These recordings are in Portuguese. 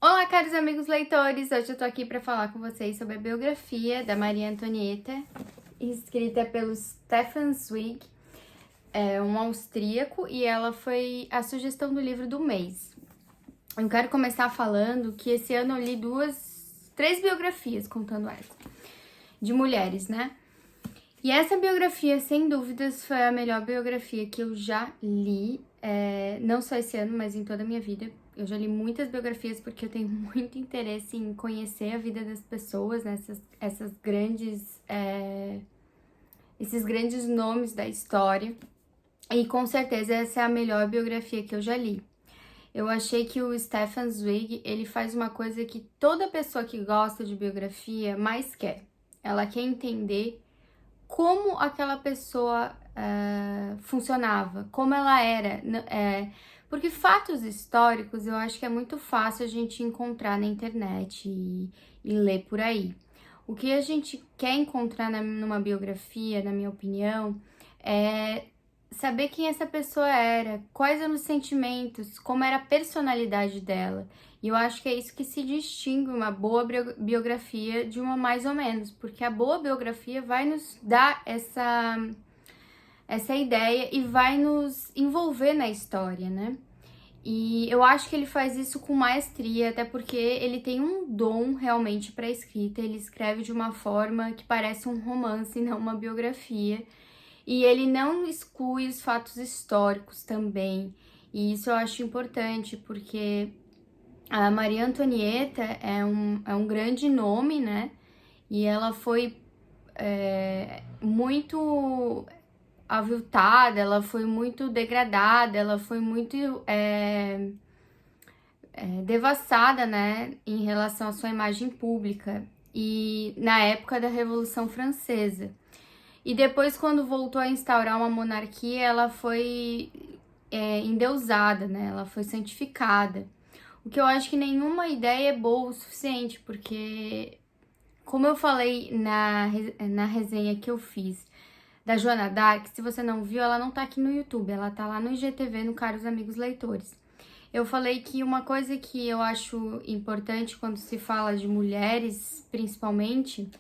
Olá, caros amigos leitores! Hoje eu tô aqui para falar com vocês sobre a biografia da Maria Antonieta, escrita pelo Stefan Zweig, um austríaco, e ela foi a sugestão do livro do mês. Eu quero começar falando que esse ano eu li três biografias, contando essa, de mulheres, né? E essa biografia, sem dúvidas, foi a melhor biografia que eu já li, não só esse ano, mas em toda a minha vida. Eu já li muitas biografias porque eu tenho muito interesse em conhecer a vida das pessoas, né? Esses grandes nomes da história. E com certeza essa é a melhor biografia que eu já li. Eu achei que o Stefan Zweig, ele faz uma coisa que toda pessoa que gosta de biografia mais quer. Ela quer entender como aquela pessoa funcionava, como ela era. Porque fatos históricos eu acho que é muito fácil a gente encontrar na internet e ler por aí. O que a gente quer encontrar numa biografia, na minha opinião, é saber quem essa pessoa era, quais eram os sentimentos, como era a personalidade dela. E eu acho que é isso que se distingue uma boa biografia de uma mais ou menos, porque a boa biografia vai nos dar essa ideia e vai nos envolver na história, né? E eu acho que ele faz isso com maestria, até porque ele tem um dom realmente para escrita. Ele escreve de uma forma que parece um romance, não uma biografia. E ele não exclui os fatos históricos também. E isso eu acho importante, porque a Maria Antonieta é um grande nome, né? E ela foi muito aviltada, ela foi muito degradada, ela foi muito devassada, né, em relação à sua imagem pública e na época da Revolução Francesa. E depois, quando voltou a instaurar uma monarquia, ela foi endeusada, né, ela foi santificada. O que eu acho que nenhuma ideia é boa o suficiente, porque, como eu falei na resenha que eu fiz da Joana d'Arc, se você não viu, ela não tá aqui no YouTube, ela tá lá no IGTV, no Caros Amigos Leitores. Eu falei que uma coisa que eu acho importante quando se fala de mulheres, principalmente,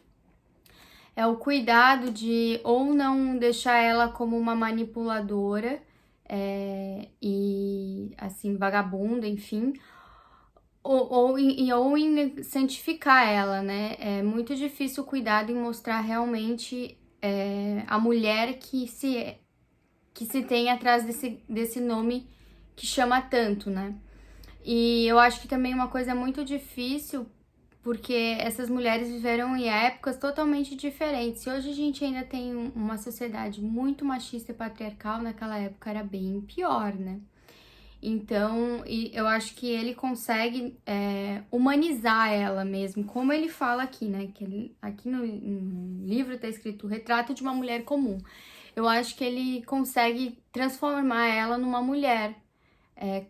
é o cuidado de ou não deixar ela como uma manipuladora e, assim, vagabunda, enfim, ou em santificar ela, né? É muito difícil o cuidado em mostrar realmente a mulher que se tem atrás desse nome que chama tanto, né? E eu acho que também uma coisa muito difícil, porque essas mulheres viveram em épocas totalmente diferentes. E hoje a gente ainda tem uma sociedade muito machista e patriarcal, naquela época era bem pior, né? Então, eu acho que ele consegue humanizar ela mesmo, como ele fala aqui, né? Aqui no livro tá escrito o retrato de uma mulher comum. Eu acho que ele consegue transformar ela numa mulher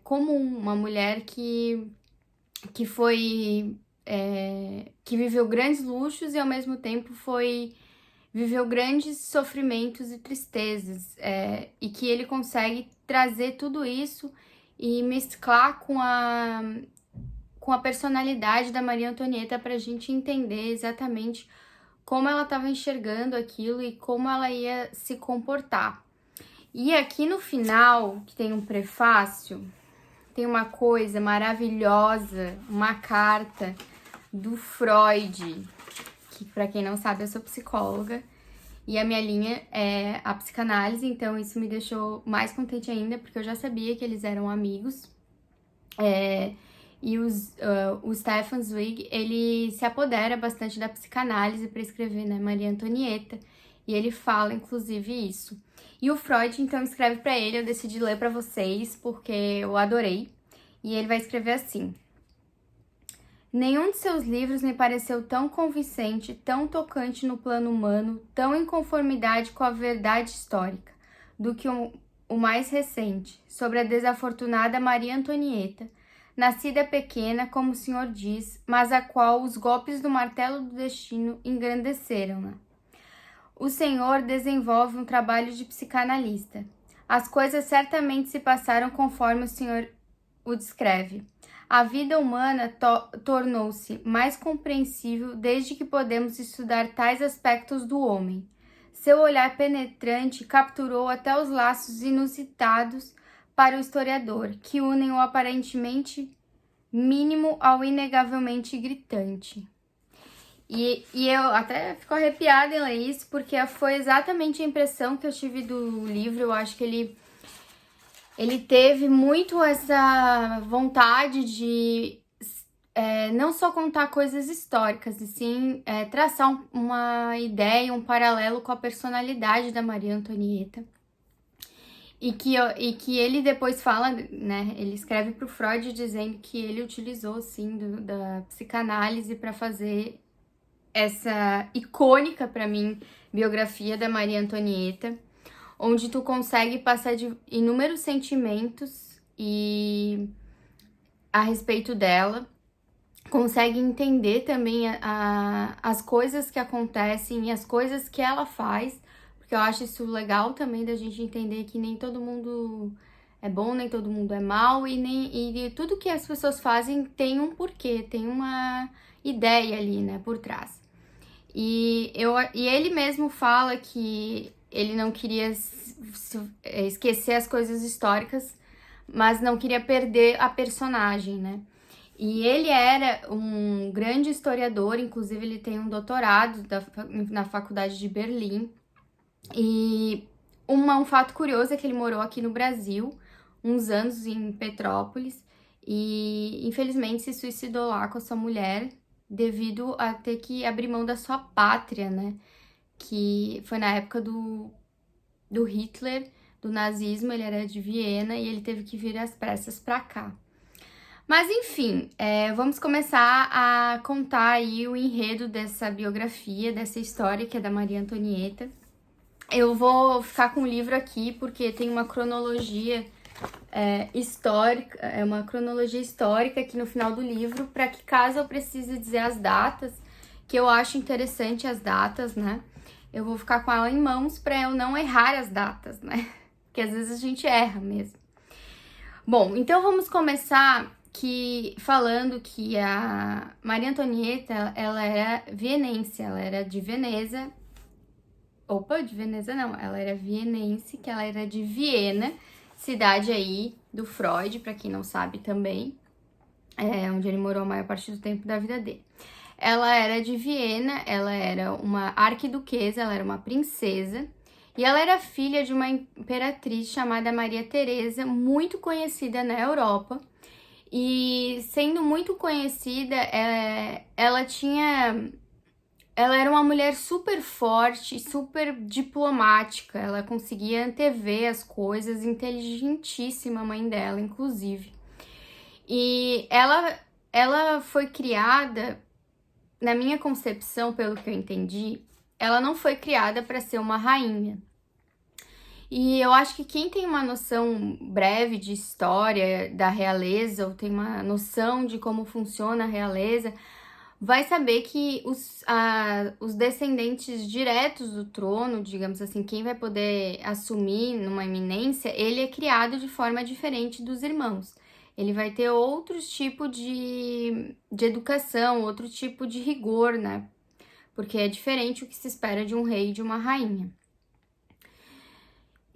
comum, uma mulher que foi. Que viveu grandes luxos e ao mesmo tempo viveu grandes sofrimentos e tristezas, e que ele consegue trazer tudo isso e mesclar com a personalidade da Maria Antonieta para a gente entender exatamente como ela estava enxergando aquilo e como ela ia se comportar. E aqui no final, que tem um prefácio, tem uma coisa maravilhosa, uma carta do Freud, que para quem não sabe eu sou psicóloga, e a minha linha é a psicanálise, então isso me deixou mais contente ainda, porque eu já sabia que eles eram amigos. E o Stefan Zweig, ele se apodera bastante da psicanálise para escrever, né, Maria Antonieta, e ele fala, inclusive, isso. E o Freud, então, escreve para ele, eu decidi ler para vocês, porque eu adorei, e ele vai escrever assim: nenhum de seus livros me pareceu tão convincente, tão tocante no plano humano, tão em conformidade com a verdade histórica, do que o mais recente, sobre a desafortunada Maria Antonieta, nascida pequena, como o senhor diz, mas a qual os golpes do martelo do destino engrandeceram-na. O senhor desenvolve um trabalho de psicanalista. As coisas certamente se passaram conforme o senhor o descreve. A vida humana tornou-se mais compreensível desde que podemos estudar tais aspectos do homem. Seu olhar penetrante capturou até os laços inusitados para o historiador, que unem o aparentemente mínimo ao inegavelmente gritante. E eu até fico arrepiada em ler isso, porque foi exatamente a impressão que eu tive do livro. Eu acho que ele teve muito essa vontade de não só contar coisas históricas, e sim traçar uma ideia, um paralelo com a personalidade da Maria Antonieta. E que ele depois fala, né? Ele escreve para o Freud dizendo que ele utilizou, sim, da psicanálise para fazer essa icônica, para mim, biografia da Maria Antonieta, onde tu consegue passar de inúmeros sentimentos a respeito dela, consegue entender também as coisas que acontecem e as coisas que ela faz, porque eu acho isso legal também da gente entender que nem todo mundo é bom, nem todo mundo é mal, e tudo que as pessoas fazem tem um porquê, tem uma ideia ali, né, por trás. E ele mesmo fala que ele não queria esquecer as coisas históricas, mas não queria perder a personagem, né? E ele era um grande historiador, inclusive ele tem um doutorado na faculdade de Berlim. E um fato curioso é que ele morou aqui no Brasil, uns anos em Petrópolis, e infelizmente se suicidou lá com a sua mulher, devido a ter que abrir mão da sua pátria, né? Que foi na época do Hitler, do nazismo. Ele era de Viena e ele teve que vir às pressas para cá. Mas enfim, vamos começar a contar aí o enredo dessa biografia, dessa história que é da Maria Antonieta. Eu vou ficar com o livro aqui porque tem uma cronologia histórica, uma cronologia histórica aqui no final do livro, para que caso eu precise dizer as datas, que eu acho interessante as datas, né? Eu vou ficar com ela em mãos para eu não errar as datas, né? Porque às vezes a gente erra mesmo. Bom, então vamos começar falando que a Maria Antonieta, ela era vienense, ela era de Veneza. De Veneza não, ela era vienense, que ela era de Viena, cidade aí do Freud, para quem não sabe também, onde ele morou a maior parte do tempo da vida dele. Ela era de Viena, ela era uma arquiduquesa, ela era uma princesa, e ela era filha de uma imperatriz chamada Maria Teresa, muito conhecida na Europa. E sendo muito conhecida, ela era uma mulher super forte, super diplomática. Ela conseguia antever as coisas, inteligentíssima, a mãe dela, inclusive. E ela foi criada, na minha concepção, pelo que eu entendi, ela não foi criada para ser uma rainha. E eu acho que quem tem uma noção breve de história da realeza, ou tem uma noção de como funciona a realeza, vai saber que os descendentes diretos do trono, digamos assim, quem vai poder assumir numa eminência, ele é criado de forma diferente dos irmãos. Ele vai ter outro tipo de educação, outro tipo de rigor, né? Porque é diferente o que se espera de um rei e de uma rainha.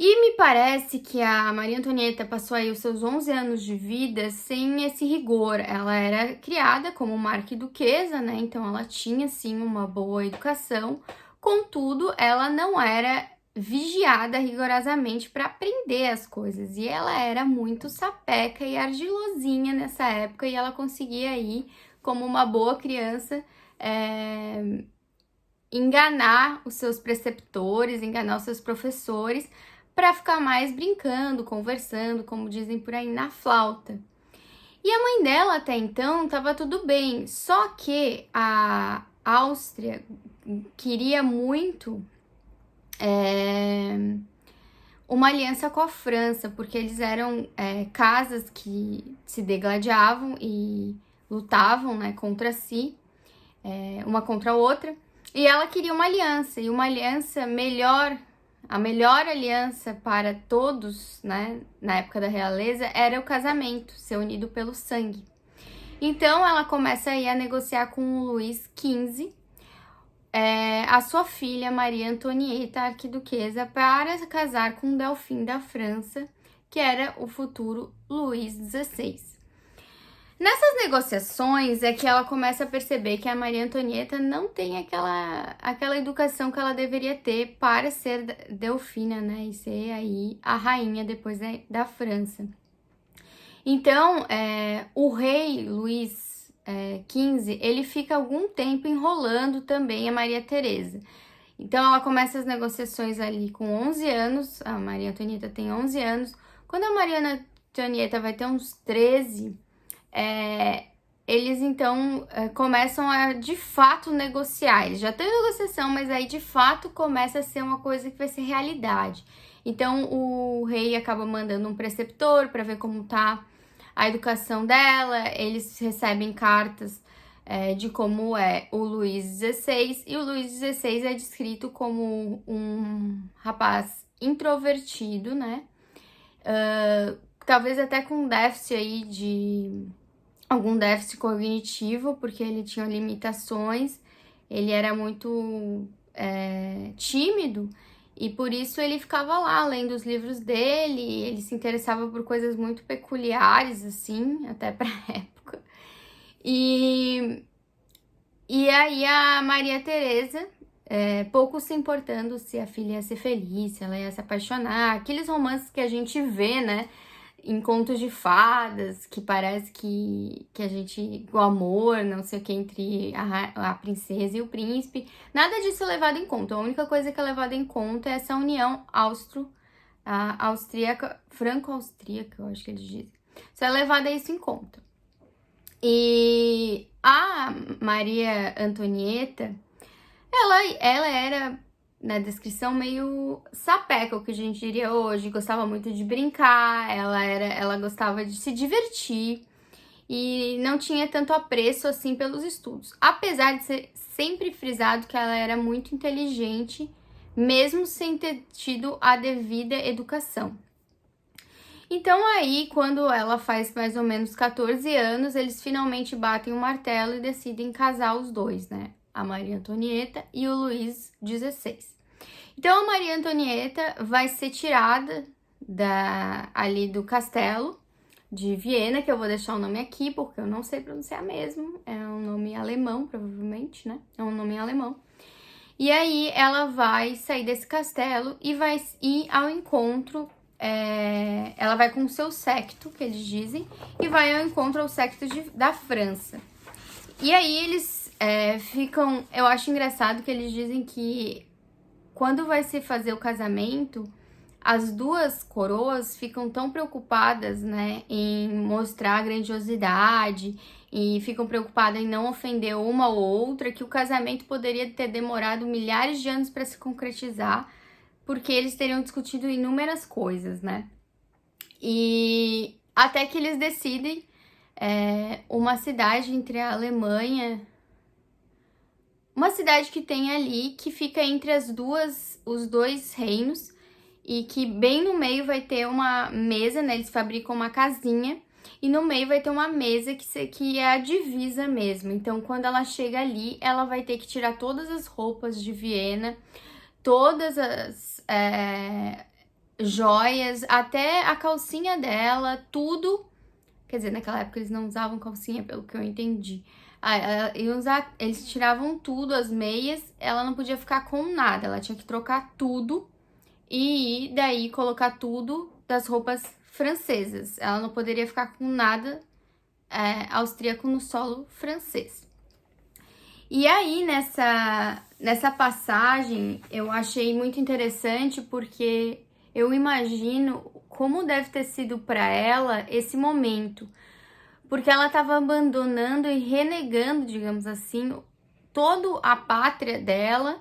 E me parece que a Maria Antonieta passou aí os seus 11 anos de vida sem esse rigor. Ela era criada como uma arquiduquesa, né? Então ela tinha, sim, uma boa educação. Contudo, ela não era vigiada rigorosamente para aprender as coisas. E ela era muito sapeca e ardilosinha nessa época. E ela conseguia aí, como uma boa criança, enganar os seus preceptores, enganar os seus professores, para ficar mais brincando, conversando, como dizem por aí, na flauta. E a mãe dela até então estava tudo bem, só que a Áustria queria muito uma aliança com a França, porque eles eram casas que se degladiavam e lutavam, né, contra si, uma contra a outra, e ela queria uma aliança, e uma aliança melhor. A melhor aliança para todos, né, na época da realeza, era o casamento, ser unido pelo sangue. Então ela começa aí a negociar com o Luís XV, a sua filha Maria Antonieta, arquiduquesa, para casar com Delfim da França, que era o futuro Luís XVI. Nessas negociações é que ela começa a perceber que a Maria Antonieta não tem aquela educação que ela deveria ter para ser Delfina, né? E ser aí a rainha depois da França. Então, o rei Luís XV, ele fica algum tempo enrolando também a Maria Teresa. Então, ela começa as negociações ali com 11 anos, a Maria Antonieta tem 11 anos. Quando a Maria Antonieta vai ter uns 13, eles então começam a de fato negociar. Eles já têm negociação, mas aí de fato começa a ser uma coisa que vai ser realidade. Então, o rei acaba mandando um preceptor para ver como tá a educação dela. Eles recebem cartas de como é o Luís XVI, e o Luís XVI é descrito como um rapaz introvertido, né? Talvez até com déficit aí algum déficit cognitivo, porque ele tinha limitações, ele era muito tímido, e por isso ele ficava lá lendo os livros dele, ele se interessava por coisas muito peculiares, assim, até pra época. E aí a Maria Teresa, pouco se importando se a filha ia ser feliz, se ela ia se apaixonar, aqueles romances que a gente vê, né, em contos de fadas, que parece que a gente, o amor, não sei o que, entre a princesa e o príncipe, nada disso é levado em conta. A única coisa que é levada em conta é essa união austríaca, franco-austríaca, eu acho que eles dizem. Isso é levado isso em conta. E a Maria Antonieta, ela era, na descrição, meio sapeca, o que a gente diria hoje, gostava muito de brincar, ela gostava de se divertir e não tinha tanto apreço assim pelos estudos, apesar de ser sempre frisado que ela era muito inteligente, mesmo sem ter tido a devida educação. Então aí, quando ela faz mais ou menos 14 anos, eles finalmente batem o martelo e decidem casar os dois, né? A Maria Antonieta e o Luís XVI. Então a Maria Antonieta vai ser tirada ali do castelo de Viena, que eu vou deixar o nome aqui, porque eu não sei pronunciar mesmo. É um nome alemão, provavelmente, né? É um nome em alemão. E aí ela vai sair desse castelo e vai ir ao encontro. Ela vai com o seu séquito, que eles dizem, e vai ao encontro ao séquito da França. E aí eles ficam... Eu acho engraçado que eles dizem que quando vai se fazer o casamento, as duas coroas ficam tão preocupadas, né, em mostrar a grandiosidade e ficam preocupadas em não ofender uma ou outra, que o casamento poderia ter demorado milhares de anos para se concretizar, porque eles teriam discutido inúmeras coisas, né? E até que eles decidem uma cidade entre a Alemanha, uma cidade que tem ali, que fica entre os dois reinos, e que bem no meio vai ter uma mesa, né? Eles fabricam uma casinha, e no meio vai ter uma mesa que é a divisa mesmo. Então, quando ela chega ali, ela vai ter que tirar todas as roupas de Viena, todas as joias, até a calcinha dela, tudo. Quer dizer, naquela época eles não usavam calcinha, pelo que eu entendi. Eles tiravam tudo, as meias, ela não podia ficar com nada, ela tinha que trocar tudo e daí colocar tudo das roupas francesas. Ela não poderia ficar com nada austríaco no solo francês. E aí, nessa passagem, eu achei muito interessante, porque eu imagino como deve ter sido para ela esse momento, porque ela estava abandonando e renegando, digamos assim, toda a pátria dela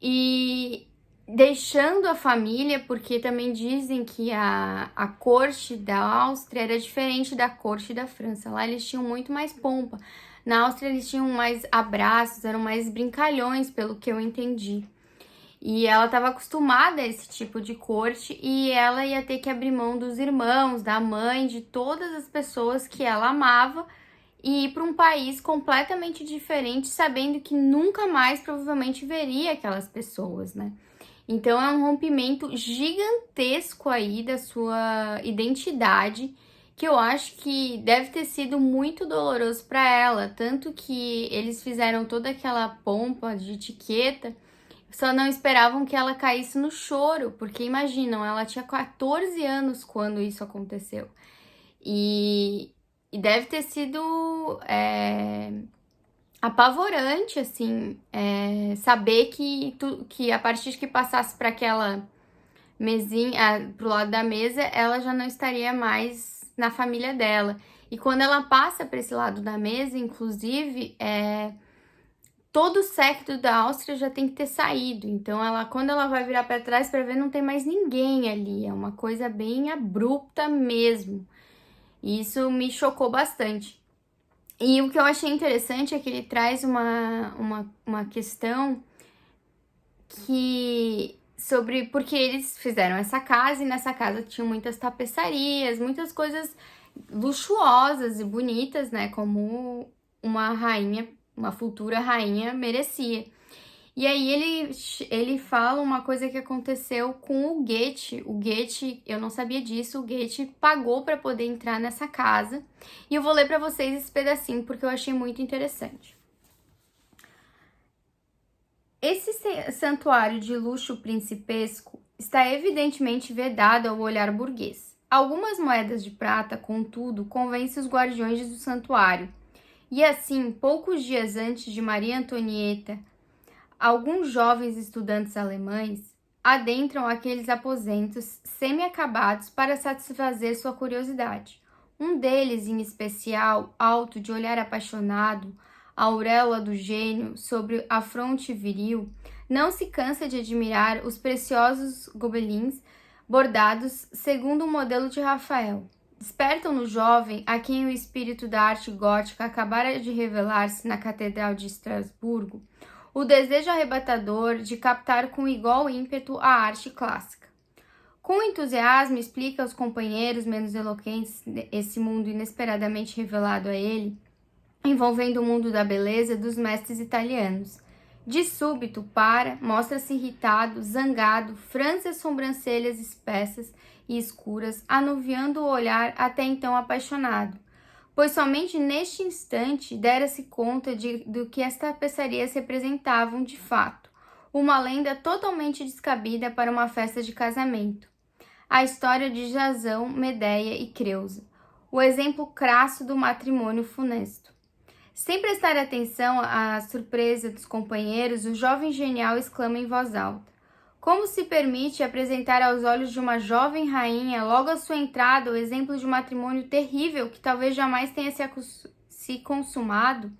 e deixando a família, porque também dizem que a corte da Áustria era diferente da corte da França. Lá eles tinham muito mais pompa. Na Áustria eles tinham mais abraços, eram mais brincalhões, pelo que eu entendi. E ela estava acostumada a esse tipo de corte, e ela ia ter que abrir mão dos irmãos, da mãe, de todas as pessoas que ela amava, e ir para um país completamente diferente, sabendo que nunca mais provavelmente veria aquelas pessoas, né? Então é um rompimento gigantesco aí da sua identidade, que eu acho que deve ter sido muito doloroso para ela, tanto que eles fizeram toda aquela pompa de etiqueta, só não esperavam que ela caísse no choro, porque imaginam, ela tinha 14 anos quando isso aconteceu. E deve ter sido apavorante, assim, saber que a partir que passasse para aquela mesinha, pro lado da mesa, ela já não estaria mais na família dela. E quando ela passa para esse lado da mesa, inclusive, todo o séquito da Áustria já tem que ter saído. Então, quando ela vai virar para trás para ver, não tem mais ninguém ali. É uma coisa bem abrupta mesmo. E isso me chocou bastante. E o que eu achei interessante é que ele traz uma questão sobre porque eles fizeram essa casa e nessa casa tinham muitas tapeçarias, muitas coisas luxuosas e bonitas, né? Como uma rainha, uma futura rainha merecia. E aí ele fala uma coisa que aconteceu com o Goethe. O Goethe, eu não sabia disso, o Goethe pagou para poder entrar nessa casa. E eu vou ler para vocês esse pedacinho porque eu achei muito interessante. Esse santuário de luxo principesco está evidentemente vedado ao olhar burguês. Algumas moedas de prata, contudo, convencem os guardiões do santuário. E assim, poucos dias antes de Maria Antonieta, alguns jovens estudantes alemães adentram aqueles aposentos semi-acabados para satisfazer sua curiosidade. Um deles, em especial, alto, de olhar apaixonado, a auréola do gênio sobre a fronte viril, não se cansa de admirar os preciosos gobelins bordados segundo o modelo de Rafael. Despertam no jovem, a quem o espírito da arte gótica acabara de revelar-se na Catedral de Estrasburgo, o desejo arrebatador de captar com igual ímpeto a arte clássica. Com entusiasmo, explica aos companheiros menos eloquentes esse mundo inesperadamente revelado a ele, envolvendo o mundo da beleza dos mestres italianos. De súbito, mostra-se irritado, zangado, franze as sobrancelhas espessas e escuras, anuviando o olhar até então apaixonado, pois somente neste instante dera-se conta do que as tapeçarias representavam de fato, uma lenda totalmente descabida para uma festa de casamento. A história de Jasão, Medeia e Creusa, o exemplo crasso do matrimônio funesto. Sem prestar atenção à surpresa dos companheiros, o jovem genial exclama em voz alta: como se permite apresentar aos olhos de uma jovem rainha, logo à sua entrada, o exemplo de um matrimônio terrível que talvez jamais tenha se consumado?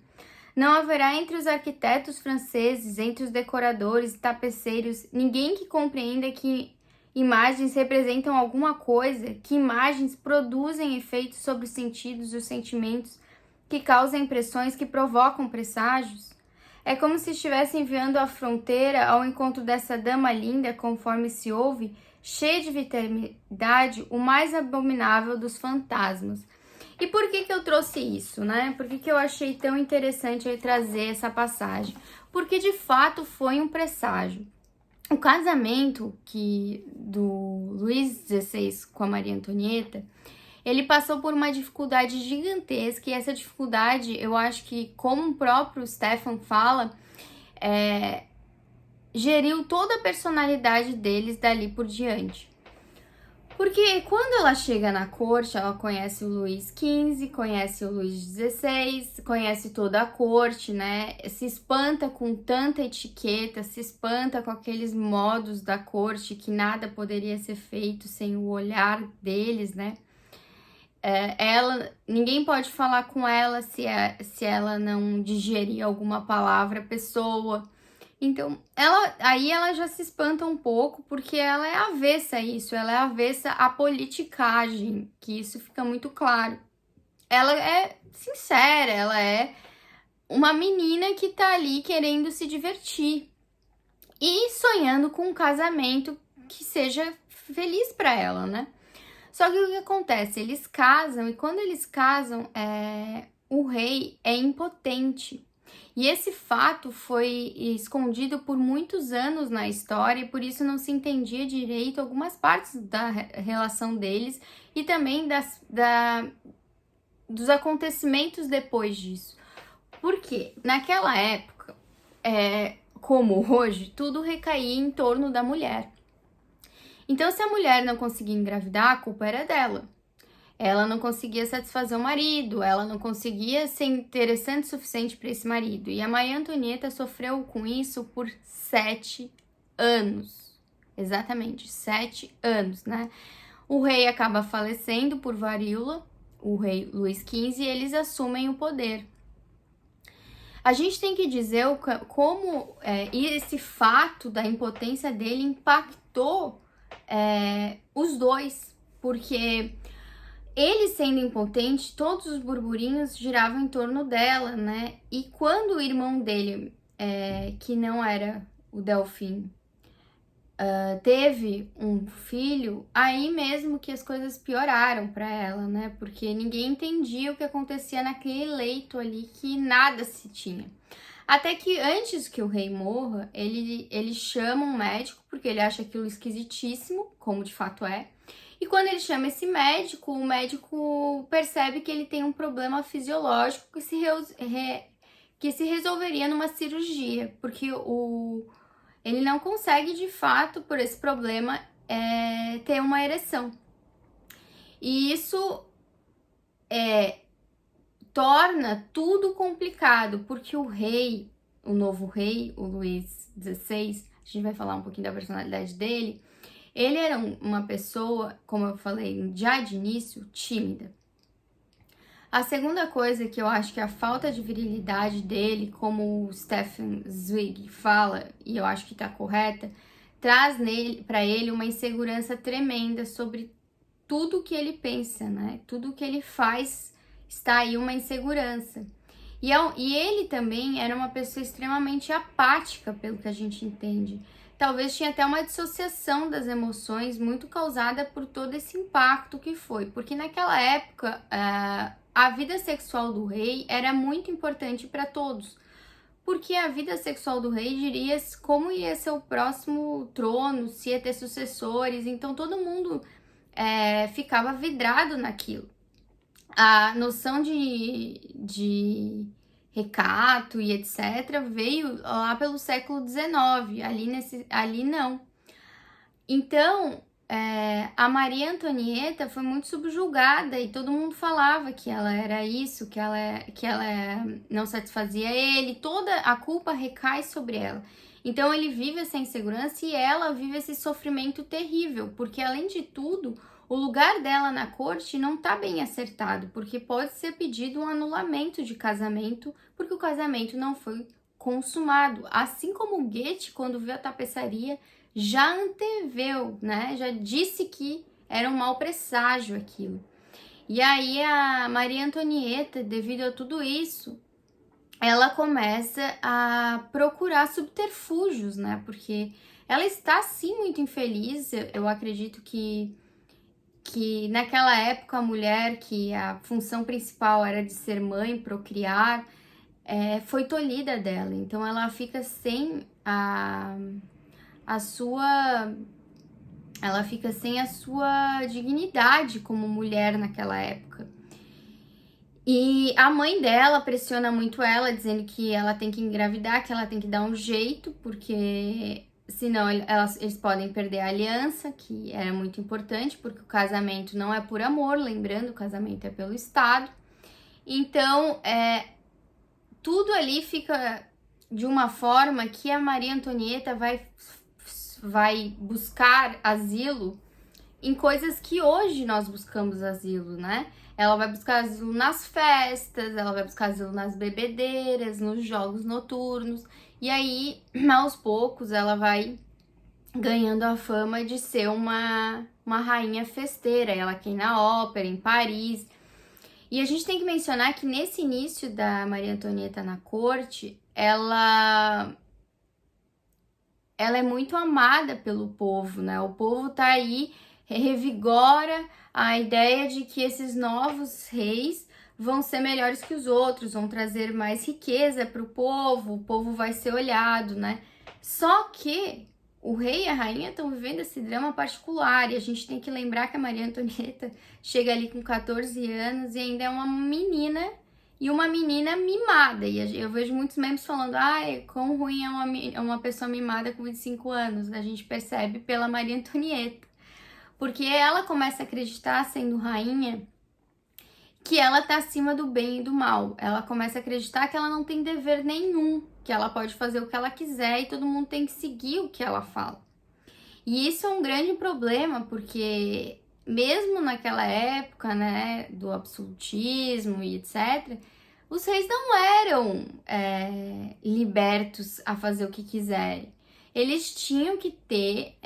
Não haverá entre os arquitetos franceses, entre os decoradores e tapeceiros, ninguém que compreenda que imagens representam alguma coisa, que imagens produzem efeitos sobre os sentidos e os sentimentos, que causam impressões, que provocam presságios? É como se estivesse enviando à fronteira ao encontro dessa dama linda, conforme se ouve, cheia de vitalidade, o mais abominável dos fantasmas. E por que eu trouxe isso, né? Por que eu achei tão interessante aí trazer essa passagem? Porque de fato foi um presságio. O casamento do Luís XVI com a Maria Antonieta, ele passou por uma dificuldade gigantesca, e essa dificuldade, eu acho que, como o próprio Stefan fala, geriu toda a personalidade deles dali por diante. Porque quando ela chega na corte, ela conhece o Luís XV, conhece o Luís XVI, conhece toda a corte, né? Se espanta com tanta etiqueta, se espanta com aqueles modos da corte que nada poderia ser feito sem o olhar deles, né? Ninguém pode falar com ela se ela não digerir alguma palavra, pessoa. Então, ela já se espanta um pouco, porque ela é avessa a isso, ela é avessa à politicagem, que isso fica muito claro. Ela é sincera, ela é uma menina que tá ali querendo se divertir e sonhando com um casamento que seja feliz para ela, né? Só que o que acontece? Eles casam, e quando eles casam, o rei é impotente. E esse fato foi escondido por muitos anos na história e por isso não se entendia direito algumas partes da relação deles e também dos acontecimentos depois disso. Porque naquela época, como hoje, tudo recaía em torno da mulher. Então, se a mulher não conseguia engravidar, a culpa era dela. Ela não conseguia satisfazer o marido, ela não conseguia ser interessante o suficiente para esse marido. E a Maria Antonieta sofreu com isso por 7 anos. Exatamente, 7 anos, né? O rei acaba falecendo por varíola, o rei Luís XV, e eles assumem o poder. A gente tem que dizer como esse fato da impotência dele impactou os dois, porque ele sendo impotente, todos os burburinhos giravam em torno dela, né? E quando o irmão dele, que não era o Delfim, teve um filho, aí mesmo que as coisas pioraram para ela, né? Porque ninguém entendia o que acontecia naquele leito ali, que nada se tinha. Até que antes que o rei morra, ele chama um médico, porque ele acha aquilo esquisitíssimo, como de fato é. E quando ele chama esse médico, o médico percebe que ele tem um problema fisiológico que se resolveria numa cirurgia, porque ele não consegue, de fato, por esse problema, ter uma ereção. E isso torna tudo complicado, porque o rei, o novo rei, o Luís XVI, a gente vai falar um pouquinho da personalidade dele, ele era uma pessoa, como eu falei já de início, tímida. A segunda coisa que eu acho que é a falta de virilidade dele, como o Stefan Zweig fala, e eu acho que tá correta, traz para ele uma insegurança tremenda sobre tudo que ele pensa, né? Tudo que ele faz está aí uma insegurança. E ele também era uma pessoa extremamente apática, pelo que a gente entende. Talvez tinha até uma dissociação das emoções muito causada por todo esse impacto que foi. Porque naquela época, a vida sexual do rei era muito importante para todos. Porque a vida sexual do rei diria como ia ser o próximo trono, se ia ter sucessores. Então todo mundo ficava vidrado naquilo. A noção de recato e etc. veio lá pelo século XIX, ali não. Então, a Maria Antonieta foi muito subjugada e todo mundo falava que ela era isso, que ela não satisfazia ele, toda a culpa recai sobre ela. Então ele vive essa insegurança e ela vive esse sofrimento terrível, porque além de tudo, o lugar dela na corte não tá bem acertado, porque pode ser pedido um anulamento de casamento, porque o casamento não foi consumado. Assim como Goethe, quando viu a tapeçaria, já anteveu, né? Já disse que era um mau presságio aquilo. E aí a Maria Antonieta, devido a tudo isso, ela começa a procurar subterfúgios, né? Porque ela está sim muito infeliz. Eu acredito que naquela época a mulher, que a função principal era de ser mãe, procriar, foi tolhida dela. Então ela fica sem ela fica sem a sua dignidade como mulher naquela época. E a mãe dela pressiona muito ela, dizendo que ela tem que engravidar, que ela tem que dar um jeito, porque senão eles podem perder a aliança, que era muito importante, porque o casamento não é por amor, lembrando, o casamento é pelo Estado. Então, tudo ali fica de uma forma que a Maria Antonieta vai buscar asilo em coisas que hoje nós buscamos asilo, né? Ela vai buscar asilo nas festas, ela vai buscar asilo nas bebedeiras, nos jogos noturnos. E aí, aos poucos, ela vai ganhando a fama de ser uma rainha festeira. Ela quer ir na ópera, em Paris. E a gente tem que mencionar que nesse início da Maria Antonieta na corte, ela é muito amada pelo povo, né? O povo tá aí revigora a ideia de que esses novos reis vão ser melhores que os outros, vão trazer mais riqueza para o povo vai ser olhado, né? Só que o rei e a rainha estão vivendo esse drama particular e a gente tem que lembrar que a Maria Antonieta chega ali com 14 anos e ainda é uma menina e uma menina mimada. E eu vejo muitos memes falando, ai, quão ruim é uma pessoa mimada com 25 anos. A gente percebe pela Maria Antonieta. Porque ela começa a acreditar, sendo rainha, que ela tá acima do bem e do mal. Ela começa a acreditar que ela não tem dever nenhum, que ela pode fazer o que ela quiser e todo mundo tem que seguir o que ela fala. E isso é um grande problema, porque mesmo naquela época, né, do absolutismo e etc., os reis não eram libertos a fazer o que quiserem. Eles tinham que ter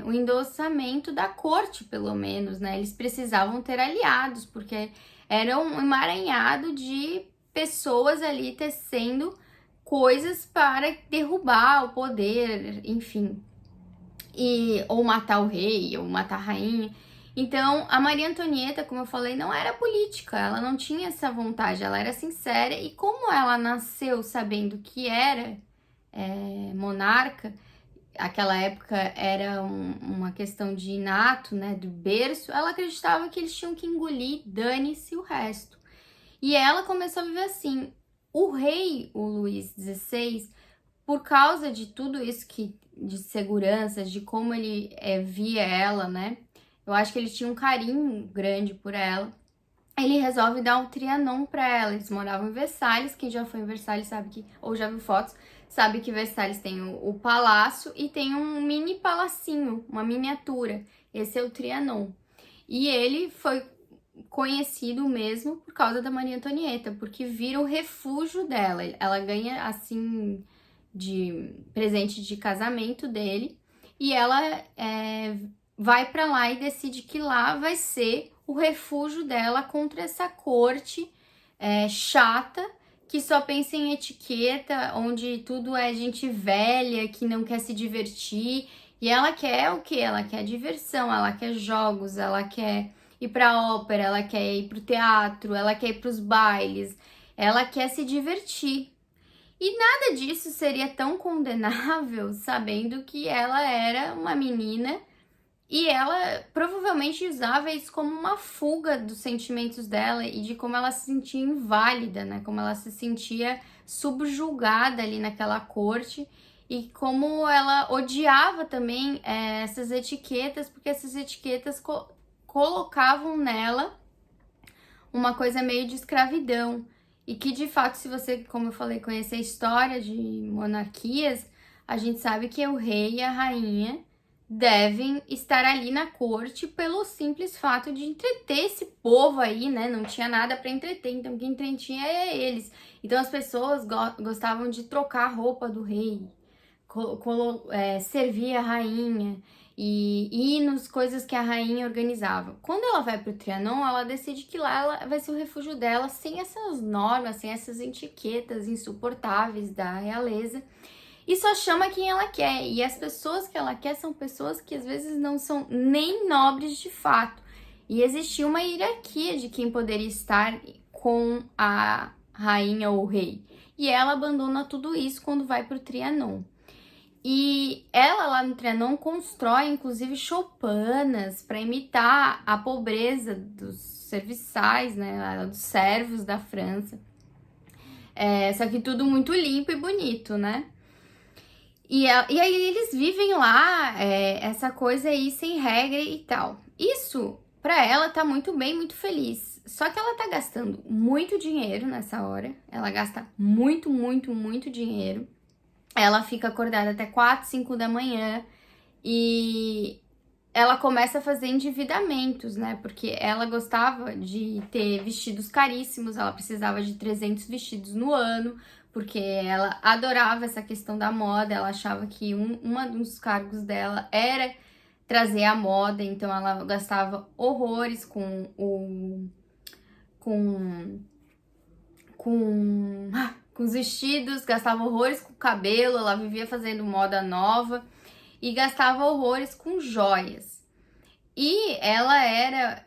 o endossamento da corte, pelo menos, né? Eles precisavam ter aliados, porque era um emaranhado de pessoas ali tecendo coisas para derrubar o poder, enfim. Ou matar o rei, ou matar a rainha. Então, a Maria Antonieta, como eu falei, não era política, ela não tinha essa vontade, ela era sincera, e como ela nasceu sabendo que era monarca, aquela época era uma questão de inato, né, do berço, ela acreditava que eles tinham que engolir, dane-se o resto. E ela começou a viver assim. O rei, o Luís XVI, por causa de tudo isso de segurança, de como ele via ela, né, eu acho que ele tinha um carinho grande por ela. Ele resolve dar um Trianon para ela. Eles moravam em Versalhes. Quem já foi em Versalhes sabe que, ou já viu fotos, sabe que Versalhes tem o palácio e tem um mini palacinho, uma miniatura. Esse é o Trianon. E ele foi conhecido mesmo por causa da Maria Antonieta, porque vira o refúgio dela. Ela ganha, assim, de presente de casamento dele. E ela vai para lá e decide que lá vai ser o refúgio dela contra essa corte chata, que só pensa em etiqueta, onde tudo é gente velha, que não quer se divertir. E ela quer o quê? Ela quer diversão, ela quer jogos, ela quer ir pra ópera, ela quer ir pro teatro, ela quer ir pros bailes, ela quer se divertir. E nada disso seria tão condenável sabendo que ela era uma menina e ela provavelmente usava isso como uma fuga dos sentimentos dela e de como ela se sentia inválida, né? Como ela se sentia subjugada ali naquela corte e como ela odiava também essas etiquetas, porque essas etiquetas colocavam nela uma coisa meio de escravidão. E que de fato, se você, como eu falei, conhecer a história de monarquias, a gente sabe que o rei e a rainha devem estar ali na corte pelo simples fato de entreter esse povo aí, né? Não tinha nada para entreter, então quem entretinha é eles. Então as pessoas gostavam de trocar a roupa do rei, servir a rainha e hinos, coisas que a rainha organizava. Quando ela vai pro Trianon, ela decide que lá ela vai ser o refúgio dela, sem essas normas, sem essas etiquetas insuportáveis da realeza. E só chama quem ela quer. E as pessoas que ela quer são pessoas que às vezes não são nem nobres de fato. E existia uma hierarquia de quem poderia estar com a rainha ou o rei. E ela abandona tudo isso quando vai pro Trianon. E ela lá no Trianon constrói, inclusive, choupanas para imitar a pobreza dos serviçais, né, dos servos da França. Só que tudo muito limpo e bonito, né? E aí eles vivem lá, essa coisa aí sem regra e tal. Isso, pra ela, tá muito bem, muito feliz. Só que ela tá gastando muito dinheiro nessa hora. Ela gasta muito, muito, muito dinheiro. Ela fica acordada até 4, 5 da manhã e ela começa a fazer endividamentos, né? Porque ela gostava de ter vestidos caríssimos, ela precisava de 300 vestidos no ano, porque ela adorava essa questão da moda, ela achava que um dos cargos dela era trazer a moda, então ela gastava horrores com os vestidos, gastava horrores com o cabelo, ela vivia fazendo moda nova e gastava horrores com joias. E ela era,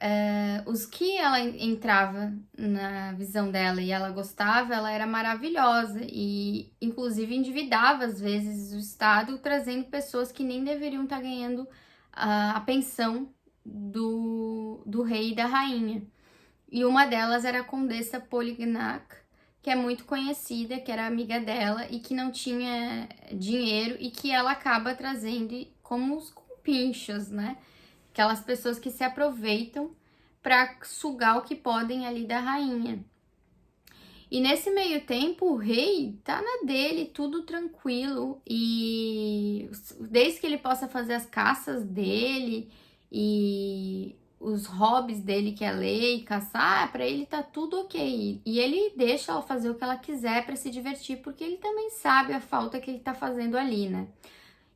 os que ela entrava na visão dela e ela gostava, ela era maravilhosa e, inclusive, endividava às vezes o Estado, trazendo pessoas que nem deveriam estar ganhando a pensão do rei e da rainha. E uma delas era a Condessa Polignac, que é muito conhecida, que era amiga dela e que não tinha dinheiro e que ela acaba trazendo como os compinchos, né? Aquelas pessoas que se aproveitam para sugar o que podem ali da rainha. E nesse meio tempo, o rei tá na dele, tudo tranquilo, e desde que ele possa fazer as caças dele e os hobbies dele, que é ler e caçar, para ele tá tudo ok. E ele deixa ela fazer o que ela quiser para se divertir, porque ele também sabe a falta que ele tá fazendo ali, né?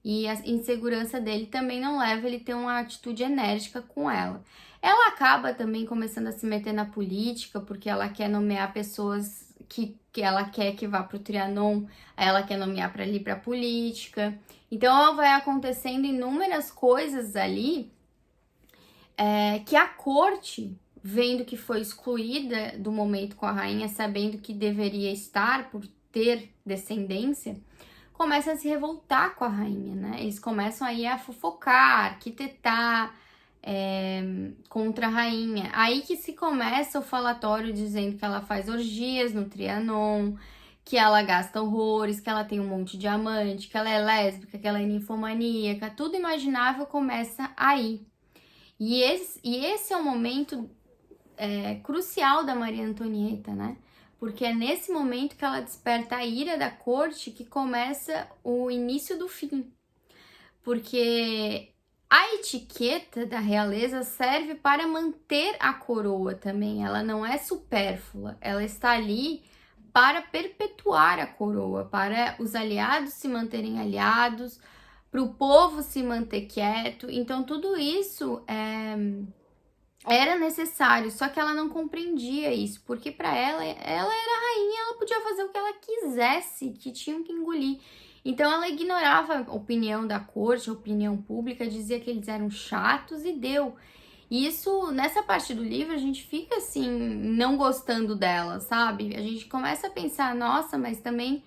E a insegurança dele também não leva ele a ter uma atitude enérgica com ela. Ela acaba também começando a se meter na política, porque ela quer nomear pessoas que ela quer que vá para o Trianon, ela quer nomear para ali para política. Então vai acontecendo inúmeras coisas ali que a corte, vendo que foi excluída do momento com a rainha, sabendo que deveria estar por ter descendência, começa a se revoltar com a rainha, né? Eles começam aí a fofocar, arquitetar contra a rainha. Aí que se começa o falatório dizendo que ela faz orgias no Trianon, que ela gasta horrores, que ela tem um monte de amante, que ela é lésbica, que ela é ninfomaníaca, tudo imaginável começa aí. E esse é o momento crucial da Maria Antonieta, né? Porque é nesse momento que ela desperta a ira da corte que começa o início do fim. Porque a etiqueta da realeza serve para manter a coroa também, ela não é supérflua, ela está ali para perpetuar a coroa, para os aliados se manterem aliados, para o povo se manter quieto. Então, tudo isso era necessário, só que ela não compreendia isso, porque para ela era rainha, ela podia fazer o que ela quisesse, que tinham que engolir. Então ela ignorava a opinião da corte, a opinião pública, dizia que eles eram chatos e deu. E isso, nessa parte do livro, a gente fica assim, não gostando dela, sabe? A gente começa a pensar, nossa, mas também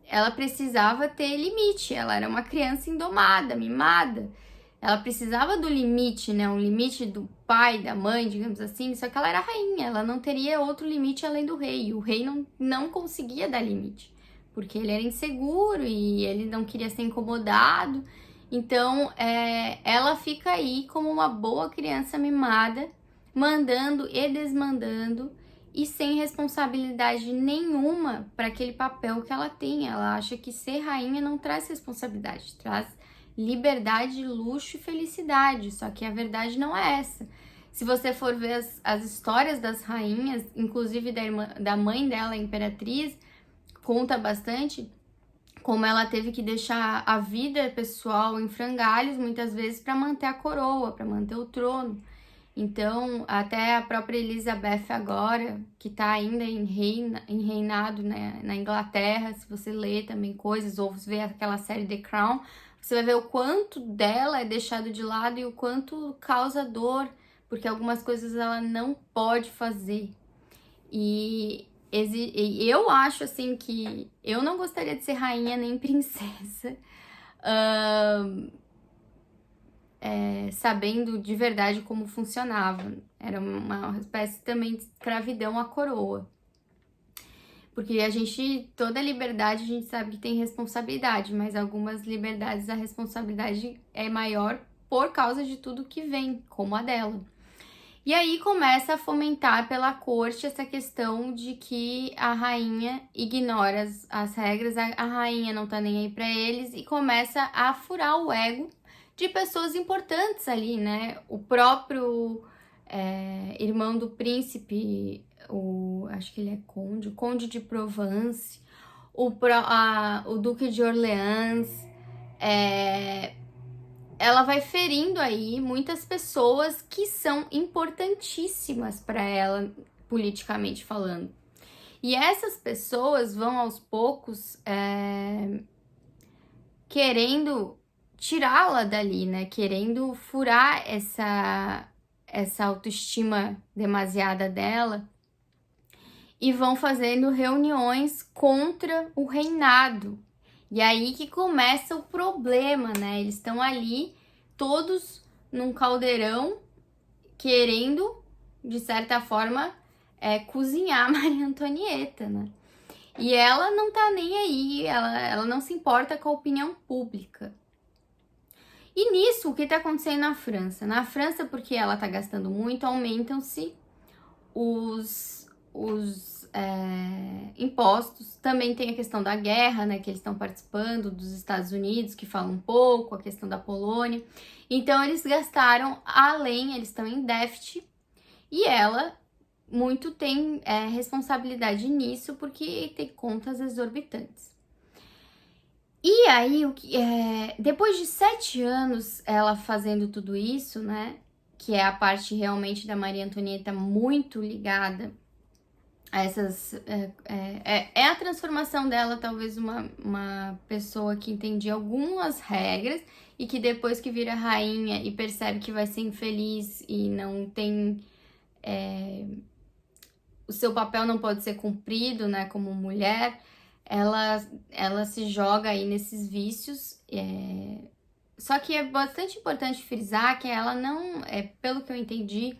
ela precisava ter limite, ela era uma criança indomada, mimada. Ela precisava do limite, né? Um limite do pai, da mãe, digamos assim. Só que ela era rainha, ela não teria outro limite além do rei. O rei não conseguia dar limite, porque ele era inseguro e ele não queria ser incomodado. Então, ela fica aí como uma boa criança mimada, mandando e desmandando e sem responsabilidade nenhuma para aquele papel que ela tem. Ela acha que ser rainha não traz responsabilidade, traz liberdade, luxo e felicidade, só que a verdade não é essa. Se você for ver as histórias das rainhas, inclusive da mãe dela, a imperatriz, conta bastante como ela teve que deixar a vida pessoal em frangalhos, muitas vezes, para manter a coroa, para manter o trono. Então, até a própria Elizabeth agora, que está ainda em reinado, né, na Inglaterra, se você lê também coisas, ou ver aquela série The Crown, você vai ver o quanto dela é deixado de lado e o quanto causa dor, porque algumas coisas ela não pode fazer. E eu acho, assim, que eu não gostaria de ser rainha nem princesa, sabendo de verdade como funcionava. Era uma espécie também de escravidão à coroa. Porque toda liberdade a gente sabe que tem responsabilidade, mas algumas liberdades a responsabilidade é maior por causa de tudo que vem, como a dela. E aí começa a fomentar pela corte essa questão de que a rainha ignora as regras, a rainha não tá nem aí pra eles e começa a furar o ego de pessoas importantes ali, né? O próprio irmão do príncipe, acho que ele é conde, o conde de Provence, o duque de Orleans, ela vai ferindo aí muitas pessoas que são importantíssimas para ela, politicamente falando. E essas pessoas vão aos poucos querendo tirá-la dali, né? Querendo furar essa autoestima demasiada dela e vão fazendo reuniões contra o reinado. E aí que começa o problema, né? Eles estão ali todos num caldeirão querendo, de certa forma, cozinhar a Maria Antonieta, né? E ela não tá nem aí, ela não se importa com a opinião pública. E nisso, o que tá acontecendo na França? Na França, porque ela tá gastando muito, aumentam-se os impostos. Também tem a questão da guerra, né, que eles estão participando, dos Estados Unidos, que falam um pouco, a questão da Polônia. Então, eles gastaram além, eles estão em déficit. E ela muito tem responsabilidade nisso, porque tem contas exorbitantes. E aí, depois de 7 anos ela fazendo tudo isso, né, que é a parte realmente da Maria Antonieta muito ligada a essas... É a transformação dela, talvez uma pessoa que entendia algumas regras e que depois que vira rainha e percebe que vai ser infeliz e não tem... o seu papel não pode ser cumprido, né, como mulher, ela se joga aí nesses vícios. Só que é bastante importante frisar que ela não, pelo que eu entendi,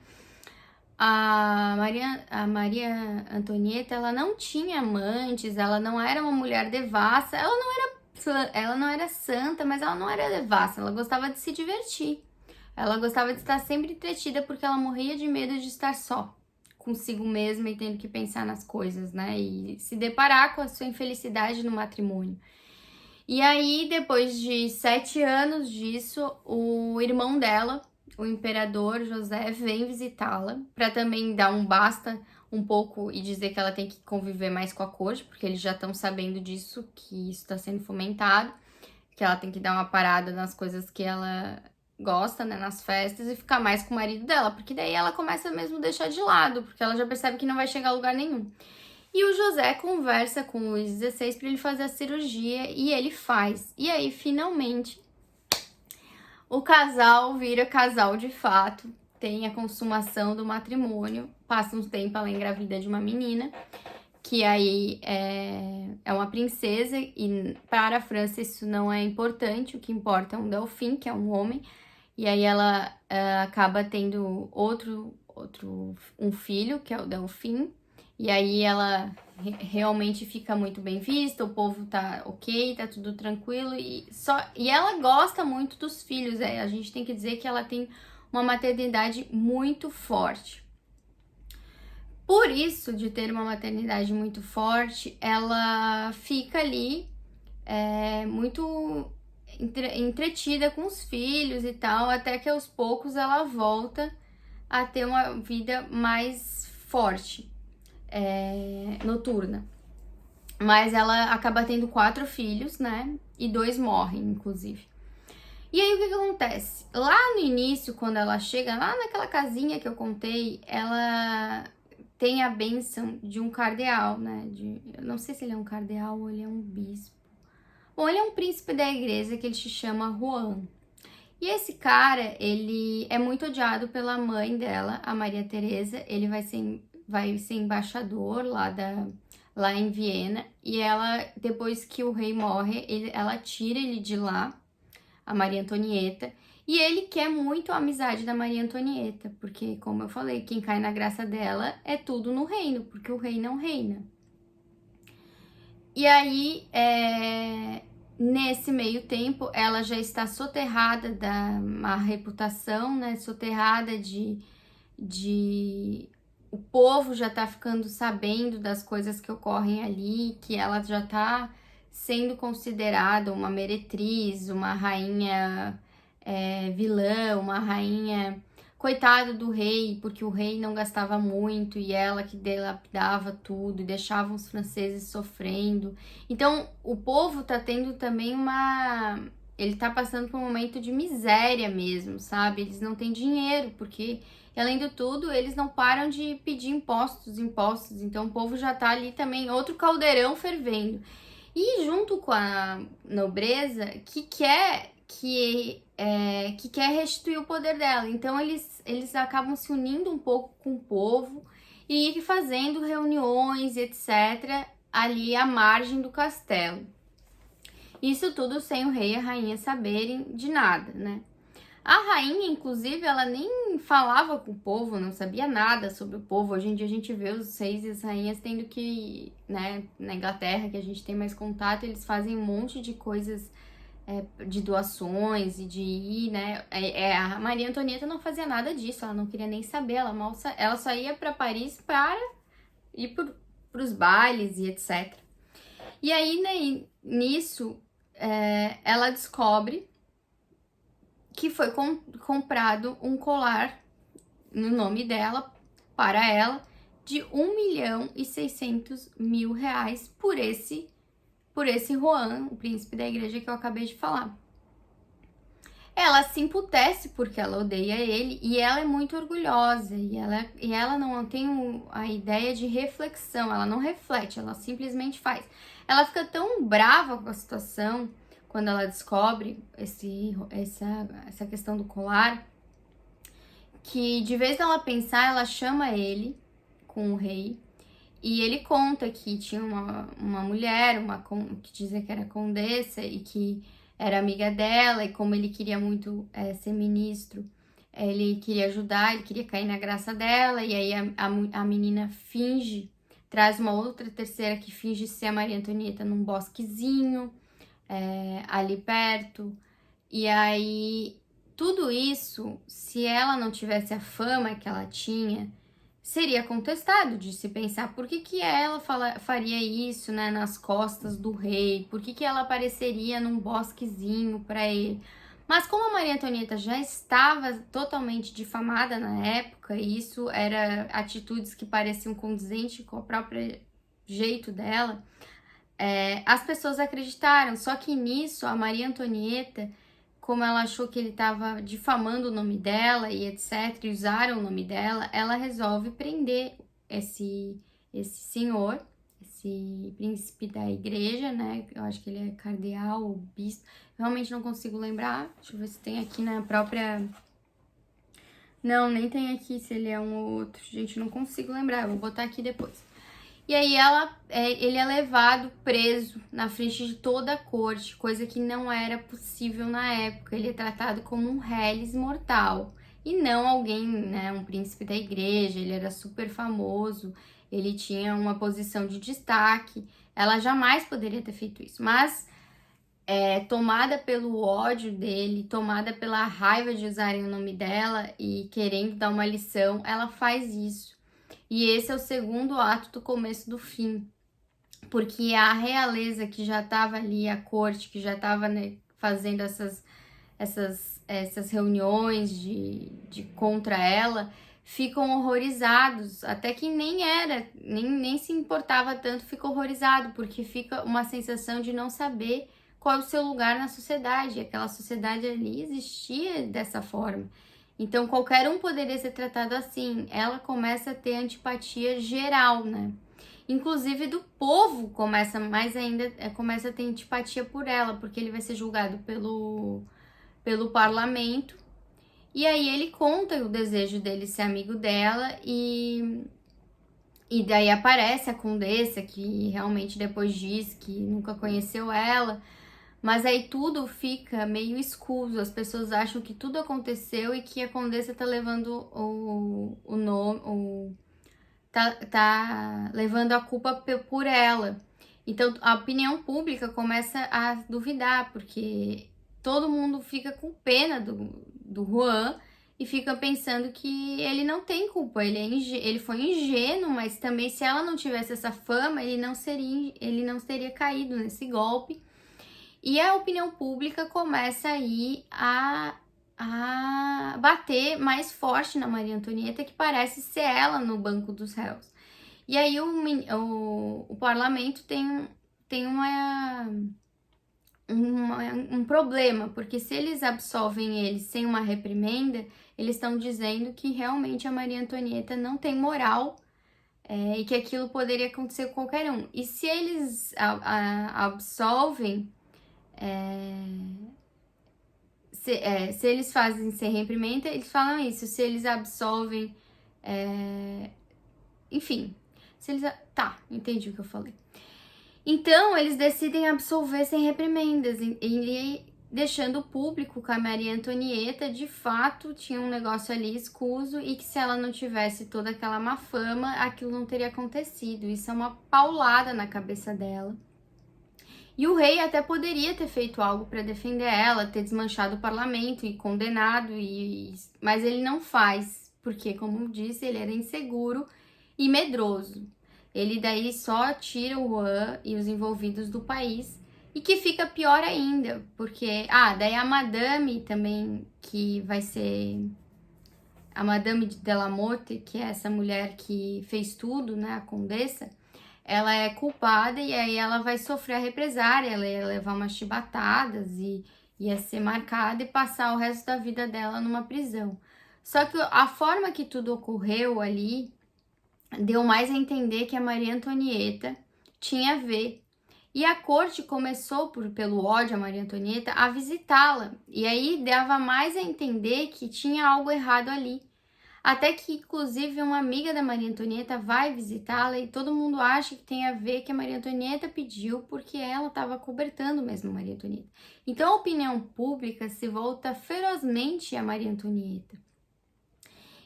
a Maria Antonieta, ela não tinha amantes, ela não era uma mulher devassa, ela não era santa, mas ela não era devassa, ela gostava de se divertir. Ela gostava de estar sempre entretida porque ela morria de medo de estar só consigo mesma e tendo que pensar nas coisas, né? E se deparar com a sua infelicidade no matrimônio. E aí, depois de 7 anos disso, o irmão dela, o imperador José, vem visitá-la para também dar um basta um pouco e dizer que ela tem que conviver mais com a corte, porque eles já estão sabendo disso, que isso está sendo fomentado, que ela tem que dar uma parada nas coisas que ela gosta, né, nas festas, e ficar mais com o marido dela, porque daí ela começa mesmo a deixar de lado, porque ela já percebe que não vai chegar a lugar nenhum. E o José conversa com o Luís XVI para ele fazer a cirurgia e ele faz. E aí, finalmente, o casal vira casal de fato, tem a consumação do matrimônio, passa um tempo ela engravida de uma menina, que aí é uma princesa, e para a França isso não é importante, o que importa é um Delfim, que é um homem. E aí ela acaba tendo um filho, que é o Delfim. E aí ela realmente fica muito bem vista, o povo tá ok, tá tudo tranquilo. E ela gosta muito dos filhos. A gente tem que dizer que ela tem uma maternidade muito forte. Por isso, de ter uma maternidade muito forte, ela fica ali muito entretida com os filhos e tal, até que aos poucos ela volta a ter uma vida mais forte, noturna. Mas ela acaba tendo 4 filhos, né? E 2 morrem, inclusive. E aí, o que acontece? Lá no início, quando ela chega, lá naquela casinha que eu contei, ela tem a bênção de um cardeal, né? Eu não sei se ele é um cardeal ou ele é um bispo. Bom, ele é um príncipe da igreja que ele se chama Juan. E esse cara, ele é muito odiado pela mãe dela, a Maria Teresa. Ele vai ser embaixador lá em Viena. E ela, depois que o rei morre, ela tira ele de lá, a Maria Antonieta. E ele quer muito a amizade da Maria Antonieta, porque, como eu falei, quem cai na graça dela é tudo no reino, porque o rei não reina. E aí, nesse meio tempo, ela já está soterrada da má reputação, né? Soterrada o povo já tá ficando sabendo das coisas que ocorrem ali, que ela já tá sendo considerada uma meretriz, uma rainha vilã, uma rainha... Coitado do rei, porque o rei não gastava muito e ela que dilapidava tudo e deixava os franceses sofrendo. Então, o povo tá tendo também ele tá passando por um momento de miséria mesmo, sabe? Eles não têm dinheiro, porque, além de tudo, eles não param de pedir impostos. Então, o povo já tá ali também, outro caldeirão fervendo. E junto com a nobreza, que quer que quer restituir o poder dela. Então eles acabam se unindo um pouco com o povo e fazendo reuniões, etc., ali à margem do castelo. Isso tudo sem o rei e a rainha saberem de nada, né? A rainha, inclusive, ela nem falava com o povo, não sabia nada sobre o povo. Hoje em dia a gente vê os reis e as rainhas tendo que, né, na Inglaterra, que a gente tem mais contato, eles fazem um monte de coisas de doações e de ir, né? A Maria Antonieta não fazia nada disso, ela não queria nem saber, ela só ia para Paris para ir para os bailes e etc. E aí, né, nisso, ela descobre que foi comprado um colar no nome dela, para ela, de 1.600.000 reais por esse Juan, o príncipe da igreja que eu acabei de falar. Ela se emputece porque ela odeia ele e ela é muito orgulhosa e ela não tem a ideia de reflexão, ela não reflete, ela simplesmente faz. Ela fica tão brava com a situação quando ela descobre essa questão do colar, que de vez ela pensar, ela chama ele com o rei e ele conta que tinha uma mulher, que dizia que era condessa e que era amiga dela, e como ele queria muito ser ministro, ele queria ajudar, ele queria cair na graça dela, e aí a menina traz uma outra terceira que finge ser a Maria Antonieta num bosquezinho, ali perto, e aí tudo isso, se ela não tivesse a fama que ela tinha, seria contestado de se pensar por que ela faria isso, né, nas costas do rei, por que ela apareceria num bosquezinho para ele. Mas como a Maria Antonieta já estava totalmente difamada na época, e isso era atitudes que pareciam condizentes com o próprio jeito dela, as pessoas acreditaram. Só que nisso, a Maria Antonieta, como ela achou que ele estava difamando o nome dela e etc, e usaram o nome dela, ela resolve prender esse senhor, esse príncipe da igreja, né? Eu acho que ele é cardeal ou bispo, realmente não consigo lembrar. Deixa eu ver se tem aqui na própria... Não, nem tem aqui se ele é um ou outro, gente, não consigo lembrar, eu vou botar aqui depois. E aí ele é levado preso na frente de toda a corte, coisa que não era possível na época. Ele é tratado como um reles mortal e não alguém, né, um príncipe da igreja. Ele era super famoso, ele tinha uma posição de destaque. Ela jamais poderia ter feito isso, mas tomada pelo ódio dele, tomada pela raiva de usarem o nome dela e querendo dar uma lição, ela faz isso. E esse é o segundo ato do começo do fim, porque a realeza que já estava ali, a corte que já estava, né, fazendo essas reuniões de contra ela, ficam horrorizados, até que nem se importava tanto, fica horrorizado, porque fica uma sensação de não saber qual é o seu lugar na sociedade. Aquela sociedade ali existia dessa forma. Então, qualquer um poderia ser tratado assim. Ela começa a ter antipatia geral, né? Inclusive do povo começa a ter antipatia por ela, porque ele vai ser julgado pelo parlamento. E aí ele conta o desejo dele ser amigo dela e daí aparece a condessa, que realmente depois diz que nunca conheceu ela. Mas aí tudo fica meio escuso, as pessoas acham que tudo aconteceu e que a condessa tá levando o nome, tá levando a culpa por ela. Então a opinião pública começa a duvidar, porque todo mundo fica com pena do Juan e fica pensando que ele não tem culpa, ele foi ingênuo, mas também se ela não tivesse essa fama, ele não teria caído nesse golpe. E a opinião pública começa aí a bater mais forte na Maria Antonieta, que parece ser ela no banco dos réus. E aí o parlamento tem um problema, porque se eles absolvem ele sem uma reprimenda, eles estão dizendo que realmente a Maria Antonieta não tem moral, e que aquilo poderia acontecer com qualquer um. E se eles absolvem se eles fazem sem reprimenda, eles falam isso. Se eles absolvem, enfim, se eles... Tá, entendi o que eu falei. Então, eles decidem absolver sem reprimendas, e deixando público que a Maria Antonieta, de fato, tinha um negócio ali escuso e que se ela não tivesse toda aquela má fama, aquilo não teria acontecido. Isso é uma paulada na cabeça dela. E o rei até poderia ter feito algo para defender ela, ter desmanchado o parlamento e condenado, mas ele não faz, porque, como disse, ele era inseguro e medroso. Ele daí só tira o Juan e os envolvidos do país, e que fica pior ainda, porque... daí a Madame também, que vai ser a Madame de Delamotte, que é essa mulher que fez tudo, né, a condessa, ela é culpada e aí ela vai sofrer a represária, ela ia levar umas chibatadas e ia ser marcada e passar o resto da vida dela numa prisão. Só que a forma que tudo ocorreu ali deu mais a entender que a Maria Antonieta tinha a ver. E a corte começou, pelo ódio a Maria Antonieta, a visitá-la. E aí dava mais a entender que tinha algo errado ali. Até que, inclusive, uma amiga da Maria Antonieta vai visitá-la e todo mundo acha que tem a ver que a Maria Antonieta pediu porque ela estava cobertando mesmo a Maria Antonieta. Então, a opinião pública se volta ferozmente a Maria Antonieta.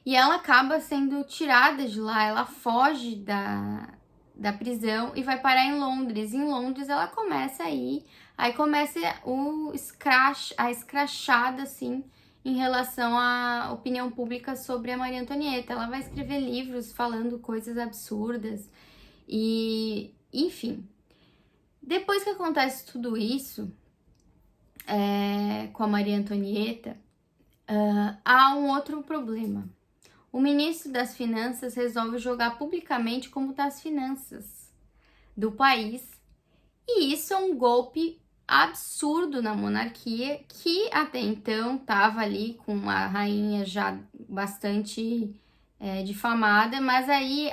E ela acaba sendo tirada de lá, ela foge da prisão e vai parar em Londres. Em Londres ela começa aí começa a escrachada, assim, em relação à opinião pública sobre a Maria Antonieta. Ela vai escrever livros falando coisas absurdas e, enfim. Depois que acontece tudo isso com a Maria Antonieta, há um outro problema. O ministro das Finanças resolve jogar publicamente como tá as finanças do país. E isso é um golpe absurdo na monarquia, que até então estava ali com uma rainha já bastante difamada, mas aí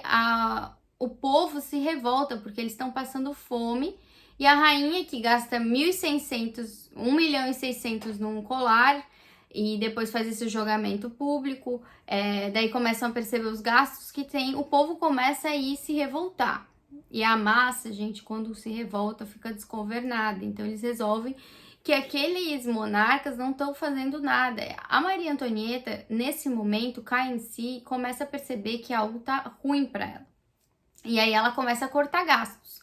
o povo se revolta porque eles estão passando fome e a rainha, que gasta 1.600.000 num colar e depois faz esse julgamento público, daí começam a perceber os gastos que tem, o povo começa a se revoltar. E a massa, gente, quando se revolta, fica desgovernada. Então, eles resolvem que aqueles monarcas não estão fazendo nada. A Maria Antonieta, nesse momento, cai em si e começa a perceber que algo tá ruim para ela. E aí ela começa a cortar gastos.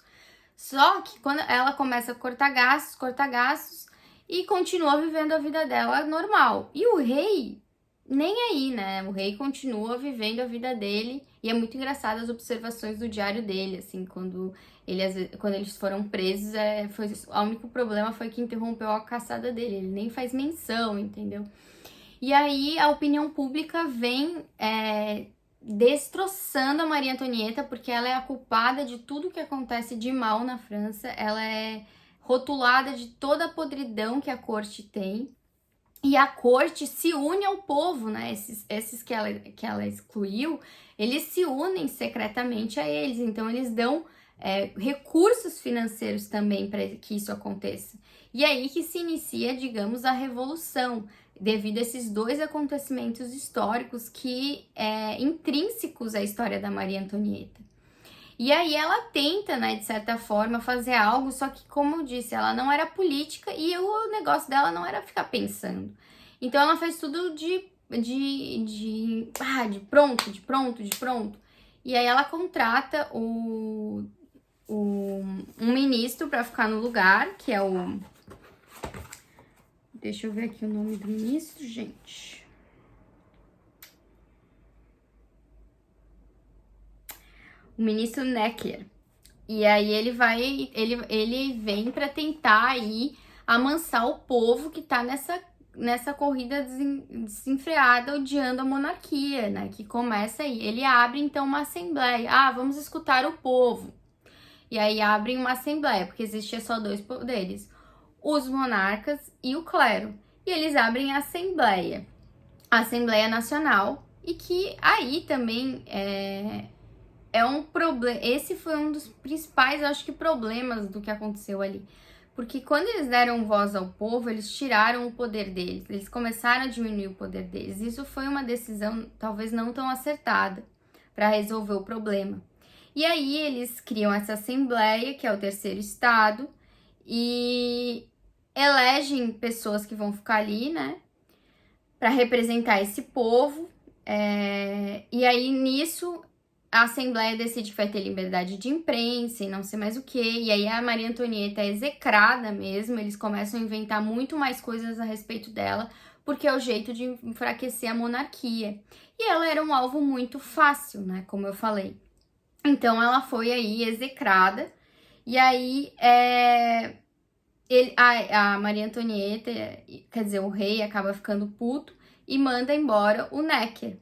Só que quando ela começa a cortar gastos e continua vivendo a vida dela normal. E o rei, nem aí, né? O rei continua vivendo a vida dele. E é muito engraçado as observações do diário dele, assim, quando eles foram presos, o único problema foi que interrompeu a caçada dele. Ele nem faz menção, entendeu? E aí a opinião pública vem destroçando a Maria Antonieta, porque ela é a culpada de tudo que acontece de mal na França. Ela é rotulada de toda a podridão que a corte tem. E a corte se une ao povo, né? Esses que ela excluiu, eles se unem secretamente a eles. Então, eles dão recursos financeiros também para que isso aconteça. E aí que se inicia, digamos, a revolução, devido a esses dois acontecimentos históricos que intrínsecos à história da Maria Antonieta. E aí ela tenta, né, de certa forma, fazer algo, só que, como eu disse, ela não era política e o negócio dela não era ficar pensando. Então ela fez tudo de pronto. E aí ela contrata um ministro para ficar no lugar, que é o... Deixa eu ver aqui o nome do ministro, gente. O ministro Necker. E aí ele vem para tentar aí amansar o povo que tá nessa corrida desenfreada, odiando a monarquia, né? Que começa aí. Ele abre então uma assembleia. Vamos escutar o povo. E aí abrem uma assembleia, porque existia só dois poderes: os monarcas e o clero. E eles abrem a Assembleia Nacional, e que aí também é um problema. Esse foi um dos principais, eu acho que, problemas do que aconteceu ali. Porque quando eles deram voz ao povo, eles tiraram o poder deles, eles começaram a diminuir o poder deles. Isso foi uma decisão talvez não tão acertada para resolver o problema. E aí eles criam essa assembleia, que é o terceiro estado, e elegem pessoas que vão ficar ali, né, para representar esse povo. E aí nisso a Assembleia decide que vai ter liberdade de imprensa e não sei mais o que, e aí a Maria Antonieta é execrada mesmo, eles começam a inventar muito mais coisas a respeito dela, porque é o jeito de enfraquecer a monarquia. E ela era um alvo muito fácil, né, como eu falei. Então ela foi aí execrada, e aí a Maria Antonieta, quer dizer, o rei acaba ficando puto e manda embora o Necker.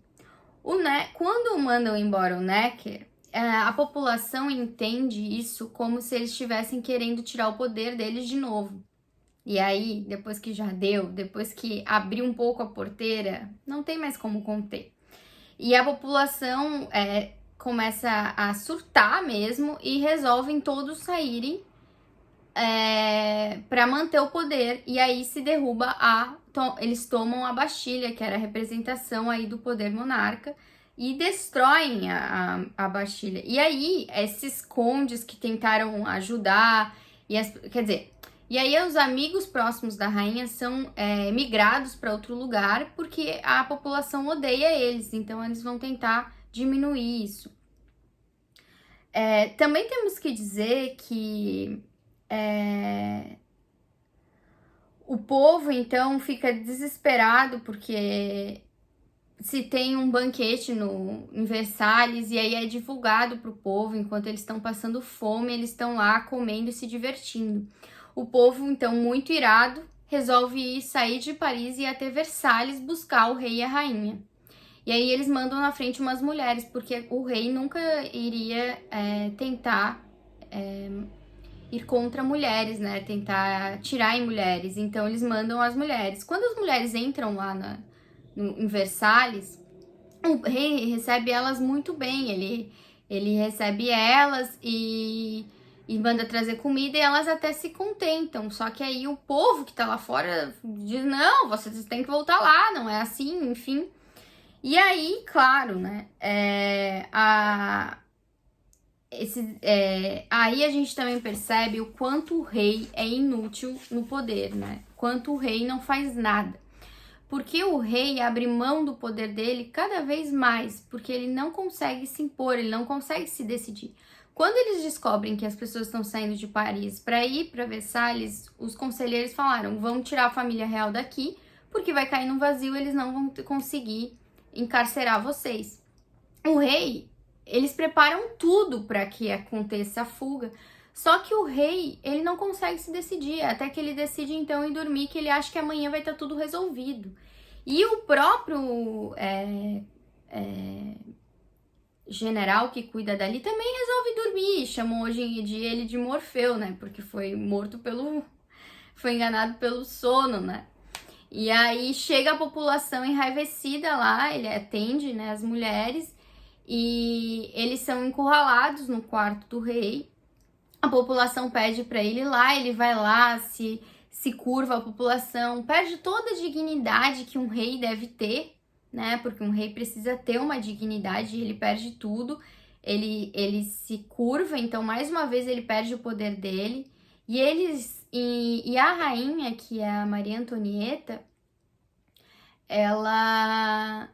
Quando mandam embora o Necker, a população entende isso como se eles estivessem querendo tirar o poder deles de novo. E aí, depois que já deu, depois que abriu um pouco a porteira, não tem mais como conter. E a população começa a surtar mesmo e resolvem todos saírem para manter o poder. E aí se derruba eles tomam a Bastilha, que era a representação aí do poder monarca, e destroem a Bastilha. E aí, esses condes que tentaram ajudar, e aí os amigos próximos da rainha são migrados para outro lugar, porque a população odeia eles, então eles vão tentar diminuir isso. Também temos que dizer que o povo, então, fica desesperado, porque se tem um banquete em Versalhes e aí é divulgado para o povo, enquanto eles estão passando fome, eles estão lá comendo e se divertindo. O povo, então, muito irado, resolve sair de Paris e ir até Versalhes buscar o rei e a rainha. E aí eles mandam na frente umas mulheres, porque o rei nunca iria tentar ir contra mulheres, né? Tentar tirar em mulheres. Então eles mandam as mulheres. Quando as mulheres entram lá em Versalhes, o rei recebe elas muito bem. Ele recebe elas e manda trazer comida e elas até se contentam. Só que aí o povo que tá lá fora diz: não, vocês têm que voltar lá, não é assim, enfim. E aí, claro, né? Aí a gente também percebe o quanto o rei é inútil no poder, né? Quanto o rei não faz nada. Porque o rei abre mão do poder dele cada vez mais, porque ele não consegue se impor, ele não consegue se decidir. Quando eles descobrem que as pessoas estão saindo de Paris para ir para Versalhes, os conselheiros falaram: vamos tirar a família real daqui, porque vai cair num vazio, eles não vão conseguir encarcerar vocês. O rei, eles preparam tudo para que aconteça a fuga, só que o rei, ele não consegue se decidir, até que ele decide então ir dormir, que ele acha que amanhã vai estar tudo resolvido. E o próprio general que cuida dali também resolve dormir, chamam hoje em dia ele de Morfeu, né, porque foi enganado pelo sono, né. E aí chega a população enraivecida lá, ele atende, né, as mulheres, e eles são encurralados no quarto do rei. A população pede para ele ir lá, ele vai lá, se curva a população, perde toda a dignidade que um rei deve ter, né? Porque um rei precisa ter uma dignidade, ele perde tudo, ele se curva, então mais uma vez ele perde o poder dele. E a rainha, que é a Maria Antonieta, ela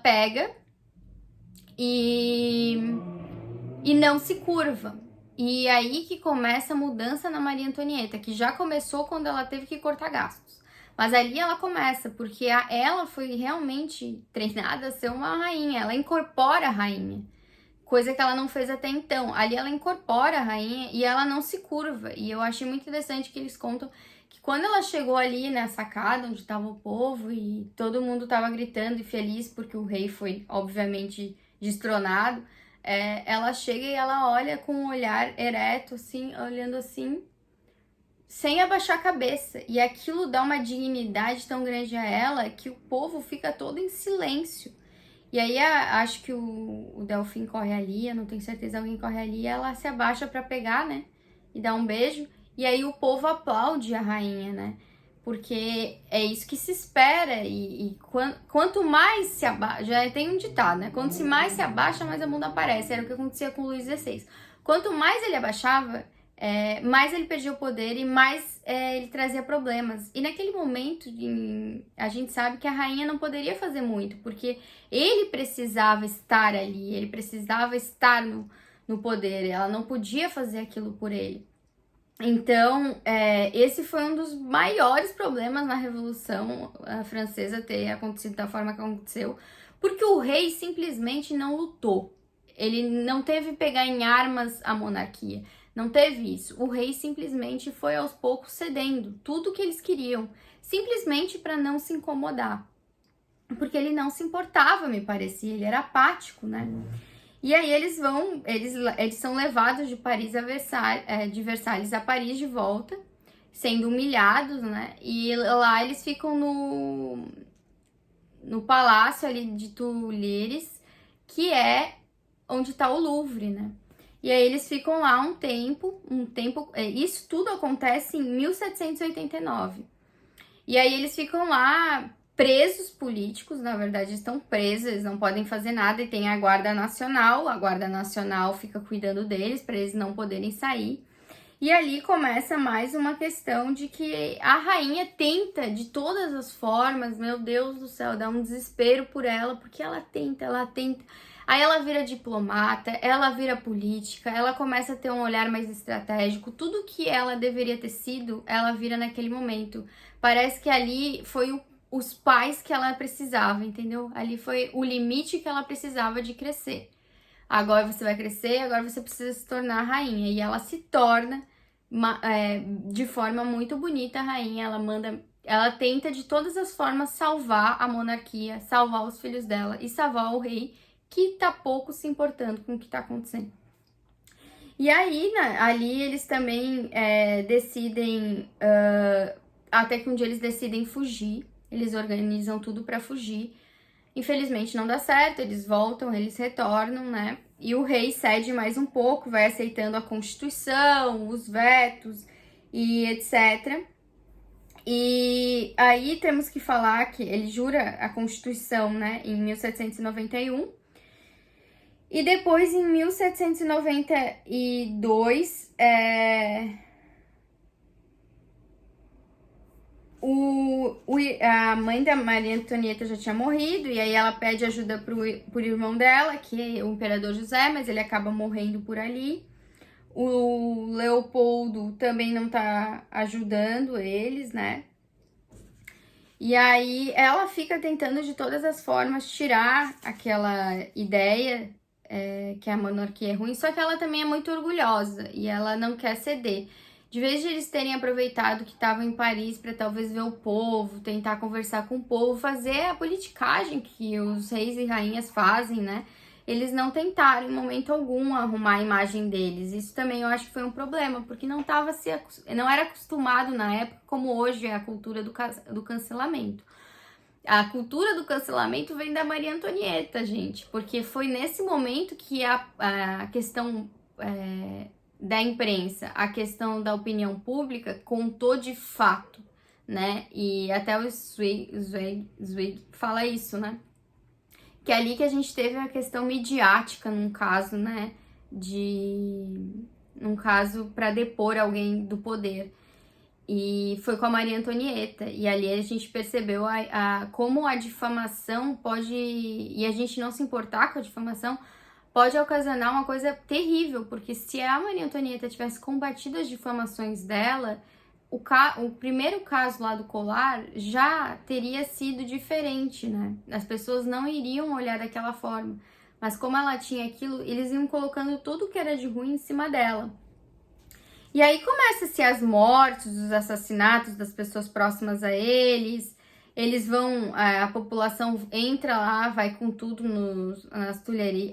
pega e não se curva. E aí que começa a mudança na Maria Antonieta, que já começou quando ela teve que cortar gastos. Mas ali ela começa, porque ela foi realmente treinada a ser uma rainha, ela incorpora a rainha, coisa que ela não fez até então. Ali ela incorpora a rainha e ela não se curva. E eu achei muito interessante que eles contam que quando ela chegou ali na sacada onde estava o povo e todo mundo estava gritando e feliz porque o rei foi, obviamente, destronado, ela chega e ela olha com um olhar ereto, assim, olhando assim, sem abaixar a cabeça. E aquilo dá uma dignidade tão grande a ela que o povo fica todo em silêncio. E aí acho que o Delfim corre ali, eu não tenho certeza, alguém corre ali, ela se abaixa pra pegar, né? E dá um beijo. E aí o povo aplaude a rainha, né? Porque é isso que se espera. E quanto mais se abaixa, já tem um ditado, né? Quanto mais se abaixa, mais a bunda aparece. Era o que acontecia com o Luís XVI. Quanto mais ele abaixava, mais ele perdia o poder e mais ele trazia problemas. E naquele momento, a gente sabe que a rainha não poderia fazer muito, porque ele precisava estar ali, ele precisava estar no poder, ela não podia fazer aquilo por ele. Então, esse foi um dos maiores problemas na Revolução Francesa ter acontecido da forma que aconteceu, porque o rei simplesmente não lutou. Ele não teve pegar em armas a monarquia, não teve isso. O rei simplesmente foi aos poucos cedendo tudo que eles queriam, simplesmente para não se incomodar. Porque ele não se importava, me parecia, ele era apático, né? E aí eles são levados de Paris a Versalhes, de Versalhes a Paris de volta, sendo humilhados, né? E lá eles ficam no palácio ali de Tuileries, que é onde está o Louvre, né? E aí eles ficam lá um tempo, isso tudo acontece em 1789. E aí eles ficam lá presos políticos, na verdade estão presos, eles não podem fazer nada e tem a Guarda Nacional fica cuidando deles para eles não poderem sair. E ali começa mais uma questão de que a rainha tenta de todas as formas, meu Deus do céu, dá um desespero por ela, porque ela tenta. Aí ela vira diplomata, ela vira política, ela começa a ter um olhar mais estratégico. Tudo que ela deveria ter sido, ela vira naquele momento. Parece que ali foi os pais que ela precisava, entendeu? Ali foi o limite que ela precisava de crescer. Agora você vai crescer, agora você precisa se tornar rainha. E ela se torna de forma muito bonita a rainha. Ela tenta de todas as formas salvar a monarquia, salvar os filhos dela e salvar o rei, que tá pouco se importando com o que tá acontecendo. E aí, né, ali eles também decidem, até que um dia eles decidem fugir, eles organizam tudo para fugir. Infelizmente não dá certo, eles voltam, eles retornam, né? E o rei cede mais um pouco, vai aceitando a Constituição, os vetos e etc. E aí temos que falar que ele jura a Constituição, né, em 1791. E depois, em 1792, a mãe da Maria Antonieta já tinha morrido, e aí ela pede ajuda pro irmão dela, que é o imperador José, mas ele acaba morrendo por ali. O Leopoldo também não tá ajudando eles, né? E aí ela fica tentando de todas as formas tirar aquela ideia que a monarquia é ruim, só que ela também é muito orgulhosa e ela não quer ceder. De vez de eles terem aproveitado que estavam em Paris para talvez ver o povo, tentar conversar com o povo, fazer a politicagem que os reis e rainhas fazem, né? Eles não tentaram em momento algum arrumar a imagem deles. Isso também eu acho que foi um problema, porque não era acostumado na época como hoje é a cultura do cancelamento. A cultura do cancelamento vem da Maria Antonieta, gente, porque foi nesse momento que a questão da imprensa, a questão da opinião pública contou de fato, né? E até o Zweig fala isso, né? Que é ali que a gente teve a questão midiática num caso, né? Num caso para depor alguém do poder. E foi com a Maria Antonieta. E ali a gente percebeu como a difamação pode... E a gente não se importar com a difamação pode ocasionar uma coisa terrível. Porque se a Maria Antonieta tivesse combatido as difamações dela, o primeiro caso lá do colar já teria sido diferente, né? As pessoas não iriam olhar daquela forma. Mas como ela tinha aquilo, eles iam colocando tudo que era de ruim em cima dela. E aí começa-se as mortes, os assassinatos das pessoas próximas a eles. Eles vão, a população entra lá, vai com tudo nas Tuileries.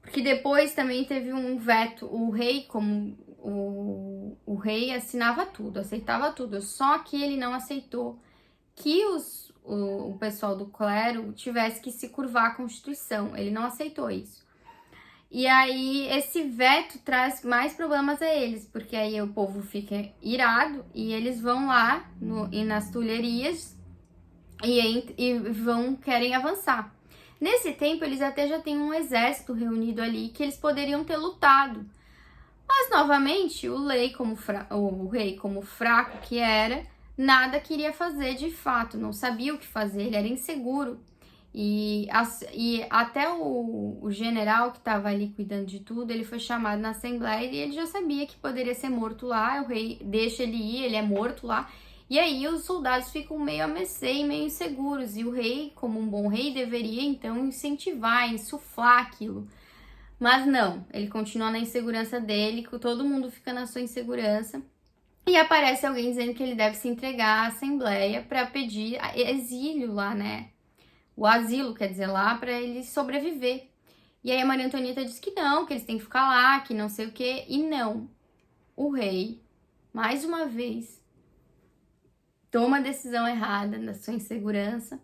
Porque depois também teve um veto. O rei, como o rei assinava tudo, aceitava tudo. Só que ele não aceitou que o pessoal do clero tivesse que se curvar à Constituição. Ele não aceitou isso. E aí, esse veto traz mais problemas a eles, porque aí o povo fica irado e eles vão lá e nas Tulherias e querem avançar. Nesse tempo, eles até já têm um exército reunido ali que eles poderiam ter lutado. Mas, novamente, o rei, como fraco que era, nada queria fazer de fato, não sabia o que fazer, ele era inseguro. E até o general que estava ali cuidando de tudo, ele foi chamado na Assembleia e ele já sabia que poderia ser morto lá, o rei deixa ele ir, ele é morto lá. E aí os soldados ficam meio a mercê e meio inseguros. E o rei, como um bom rei, deveria então incentivar, insuflar aquilo. Mas não, ele continua na insegurança dele, todo mundo fica na sua insegurança. E aparece alguém dizendo que ele deve se entregar à Assembleia para pedir exílio lá, né? O asilo, quer dizer, lá para ele sobreviver. E aí a Maria Antonieta diz que não, que eles têm que ficar lá, que não sei o quê. E não, o rei, mais uma vez, toma a decisão errada da sua insegurança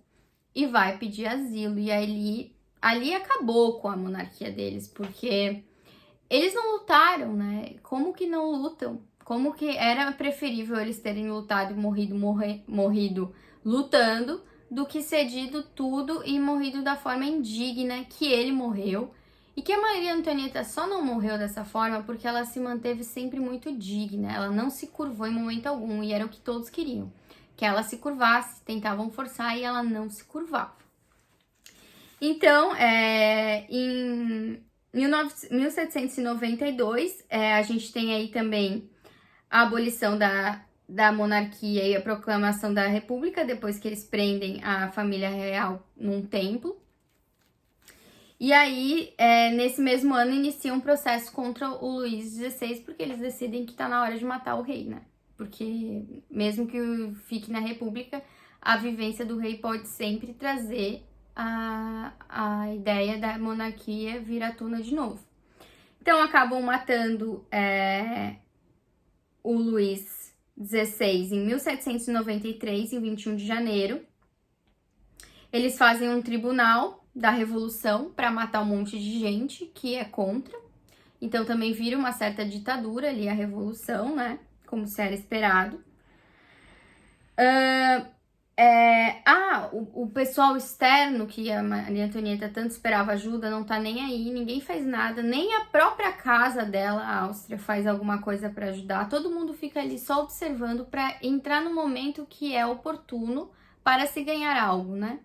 e vai pedir asilo. E aí ali acabou com a monarquia deles, porque eles não lutaram, né? Como que não lutam? Como que era preferível eles terem lutado e morrido lutando do que cedido tudo e morrido da forma indigna que ele morreu. E que a Maria Antonieta só não morreu dessa forma porque ela se manteve sempre muito digna. Ela não se curvou em momento algum e era o que todos queriam. Que ela se curvasse, tentavam forçar e ela não se curvava. Então, em 1792, a gente tem aí também a abolição da monarquia e a proclamação da república, depois que eles prendem a família real num templo. E aí, nesse mesmo ano, inicia um processo contra o Luís XVI, porque eles decidem que tá na hora de matar o rei, né? Porque mesmo que fique na república, a vivência do rei pode sempre trazer a ideia da monarquia vir à tona de novo. Então, acabam matando o Luís XVI em 1793, em 21 de janeiro. Eles fazem um tribunal da Revolução para matar um monte de gente que é contra. Então, também vira uma certa ditadura ali a Revolução, né? Como se era esperado. O pessoal externo que a Maria Antonieta tanto esperava ajuda não tá nem aí, ninguém faz nada, nem a própria casa dela, a Áustria, faz alguma coisa para ajudar. Todo mundo fica ali só observando para entrar no momento que é oportuno para se ganhar algo, né?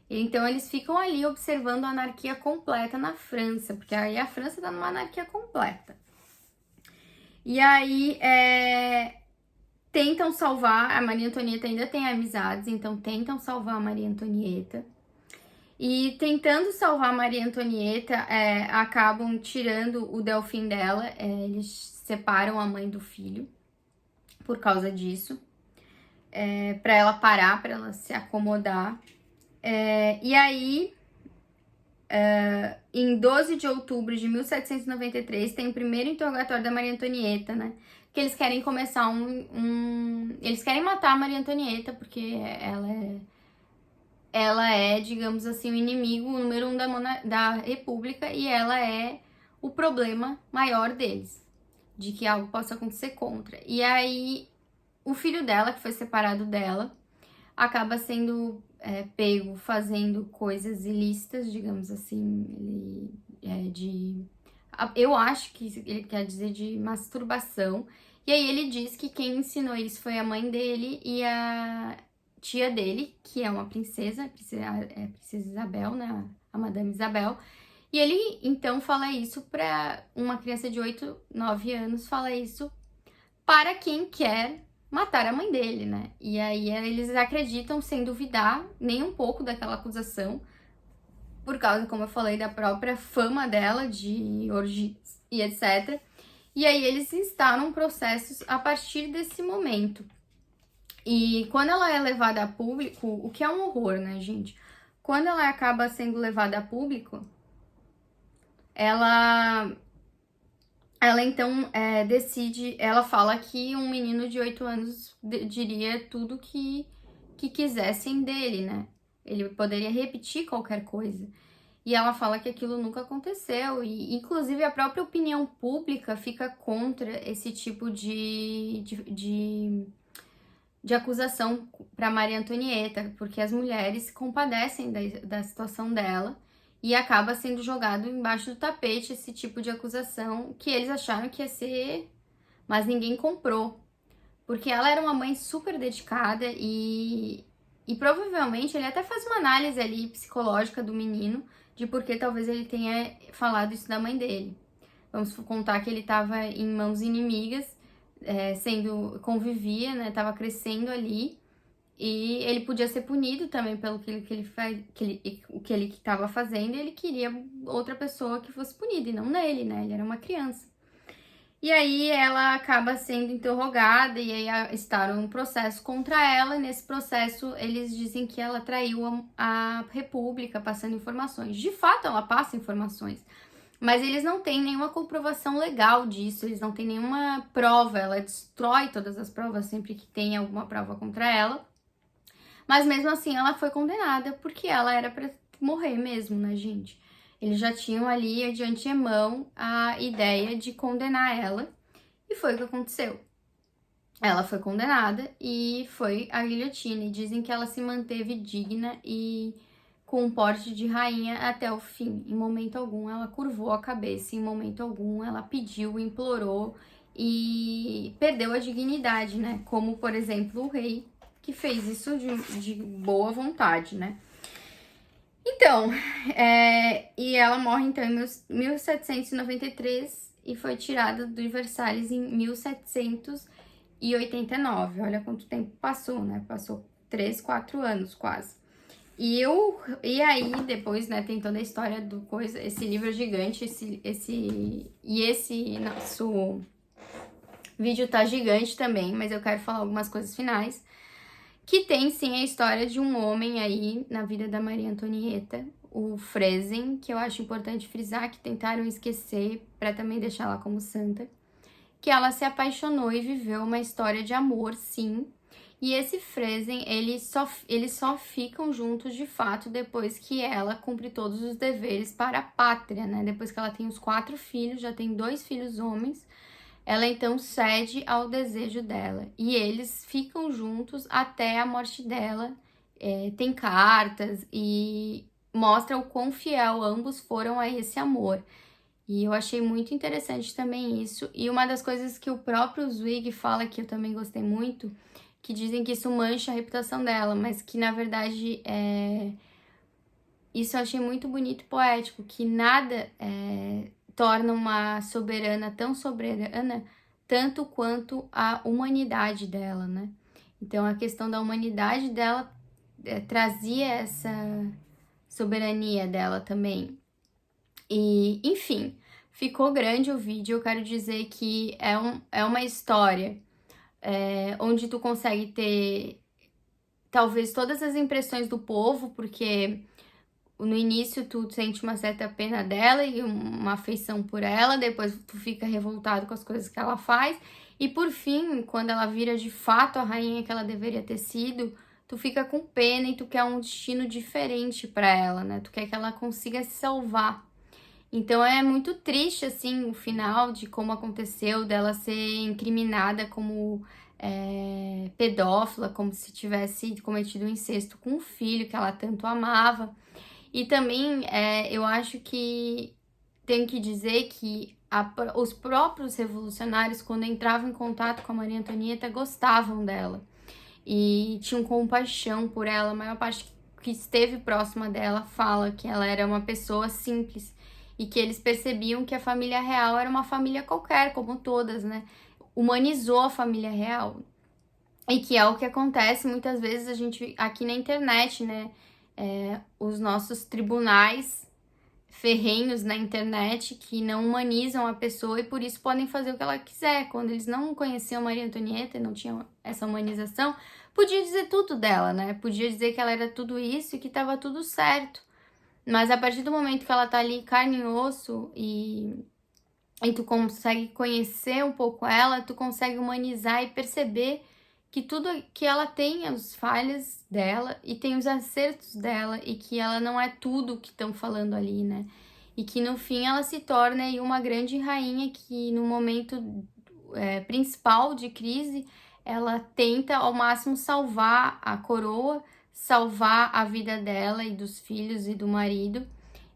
Então eles ficam ali observando a anarquia completa na França, porque aí a França tá numa anarquia completa. E aí tentam salvar, a Maria Antonieta ainda tem amizades, então tentam salvar a Maria Antonieta. E tentando salvar a Maria Antonieta, acabam tirando o Delfim dela, eles separam a mãe do filho por causa disso, para ela parar, para ela se acomodar. E aí, em 12 de outubro de 1793, tem o primeiro interrogatório da Maria Antonieta, né? Que eles querem começar eles querem matar a Maria Antonieta, porque ela é, digamos assim, o inimigo número 1 da República e ela é o problema maior deles, de que algo possa acontecer contra. E aí, o filho dela, que foi separado dela, acaba sendo pego fazendo coisas ilícitas, digamos assim, eu acho que ele quer dizer de masturbação. E aí ele diz que quem ensinou isso foi a mãe dele e a tia dele, que é uma princesa, a princesa Isabel, né? A Madame Isabel. E ele então fala isso para uma criança de 8, 9 anos, fala isso para quem quer matar a mãe dele, né? E aí eles acreditam, sem duvidar nem um pouco daquela acusação, por causa, como eu falei, da própria fama dela de orgias e etc. E aí eles instalam processos a partir desse momento. E quando ela é levada a público, o que é um horror, né, gente? Quando ela acaba sendo levada a público, ela então decide, ela fala que um menino de 8 anos diria tudo que que quisessem dele, né? Ele poderia repetir qualquer coisa. E ela fala que aquilo nunca aconteceu. E, inclusive, a própria opinião pública fica contra esse tipo de acusação para Maria Antonieta, porque as mulheres se compadecem da situação dela e acaba sendo jogado embaixo do tapete esse tipo de acusação que eles acharam que ia ser, mas ninguém comprou. Porque ela era uma mãe super dedicada e provavelmente ele até faz uma análise ali psicológica do menino de por que talvez ele tenha falado isso da mãe dele. Vamos contar que ele estava em mãos inimigas, convivia, né, estava crescendo ali, e ele podia ser punido também pelo que ele estava fazendo, e ele queria outra pessoa que fosse punida, e não nele, né, ele era uma criança. E aí ela acaba sendo interrogada e aí instaram um processo contra ela. E nesse processo eles dizem que ela traiu a República passando informações. De fato, ela passa informações, mas eles não têm nenhuma comprovação legal disso, eles não têm nenhuma prova. Ela destrói todas as provas sempre que tem alguma prova contra ela. Mas mesmo assim ela foi condenada porque ela era pra morrer mesmo, né, gente? Eles já tinham ali de antemão a ideia de condenar ela, e foi o que aconteceu. Ela foi condenada e foi à guilhotina, e dizem que ela se manteve digna e com um porte de rainha até o fim. Em momento algum ela curvou a cabeça, em momento algum ela pediu, implorou e perdeu a dignidade, né? Como, por exemplo, o rei, que fez isso de boa vontade, né? Então, e ela morre então em 1793 e foi tirada do Versalhes em 1789. Olha quanto tempo passou, né? Passou 3, 4 anos quase. E aí depois, né, tem toda a história do coisa, esse livro gigante, esse nosso vídeo tá gigante também, mas eu quero falar algumas coisas finais. Que tem, sim, a história de um homem aí na vida da Maria Antonieta, o Frezen, que eu acho importante frisar, que tentaram esquecer para também deixar ela como santa, que ela se apaixonou e viveu uma história de amor, sim. E esse Frezen, eles só ficam juntos de fato depois que ela cumpre todos os deveres para a pátria, né? Depois que ela tem os 4 filhos, já tem 2 filhos homens, ela então cede ao desejo dela e eles ficam juntos até a morte dela. Tem cartas e mostra o quão fiel ambos foram a esse amor. E eu achei muito interessante também isso. E uma das coisas que o próprio Zweig fala, que eu também gostei muito, que dizem que isso mancha a reputação dela, mas que na verdade isso eu achei muito bonito e poético, que nada torna uma soberana tão soberana tanto quanto a humanidade dela, né? Então a questão da humanidade dela trazia essa soberania dela também. E, enfim, ficou grande o vídeo. Eu quero dizer que é uma história onde tu consegue ter talvez todas as impressões do povo, porque no início tu sente uma certa pena dela e uma afeição por ela, depois tu fica revoltado com as coisas que ela faz, e por fim, quando ela vira de fato a rainha que ela deveria ter sido, tu fica com pena e tu quer um destino diferente para ela, né? Tu quer que ela consiga se salvar. Então é muito triste, assim, o final de como aconteceu, dela ser incriminada como pedófila, como se tivesse cometido um incesto com um filho que ela tanto amava. E também eu acho que tenho que dizer que os próprios revolucionários, quando entravam em contato com a Maria Antonieta, gostavam dela e tinham compaixão por ela. A maior parte que esteve próxima dela fala que ela era uma pessoa simples e que eles percebiam que a família real era uma família qualquer, como todas, né? Humanizou a família real. E que é o que acontece muitas vezes a gente aqui na internet, né? Os nossos tribunais ferrenhos na internet que não humanizam a pessoa e por isso podem fazer o que ela quiser. Quando eles não conheciam Maria Antonieta e não tinham essa humanização, podia dizer tudo dela, né? Podia dizer que ela era tudo isso e que estava tudo certo. Mas a partir do momento que ela tá ali carne e osso e tu consegue conhecer um pouco ela, tu consegue humanizar e perceber que tudo que ela tem as falhas dela e tem os acertos dela e que ela não é tudo que estão falando ali, né? E que no fim ela se torna aí uma grande rainha que no momento principal de crise ela tenta ao máximo salvar a coroa, salvar a vida dela e dos filhos e do marido,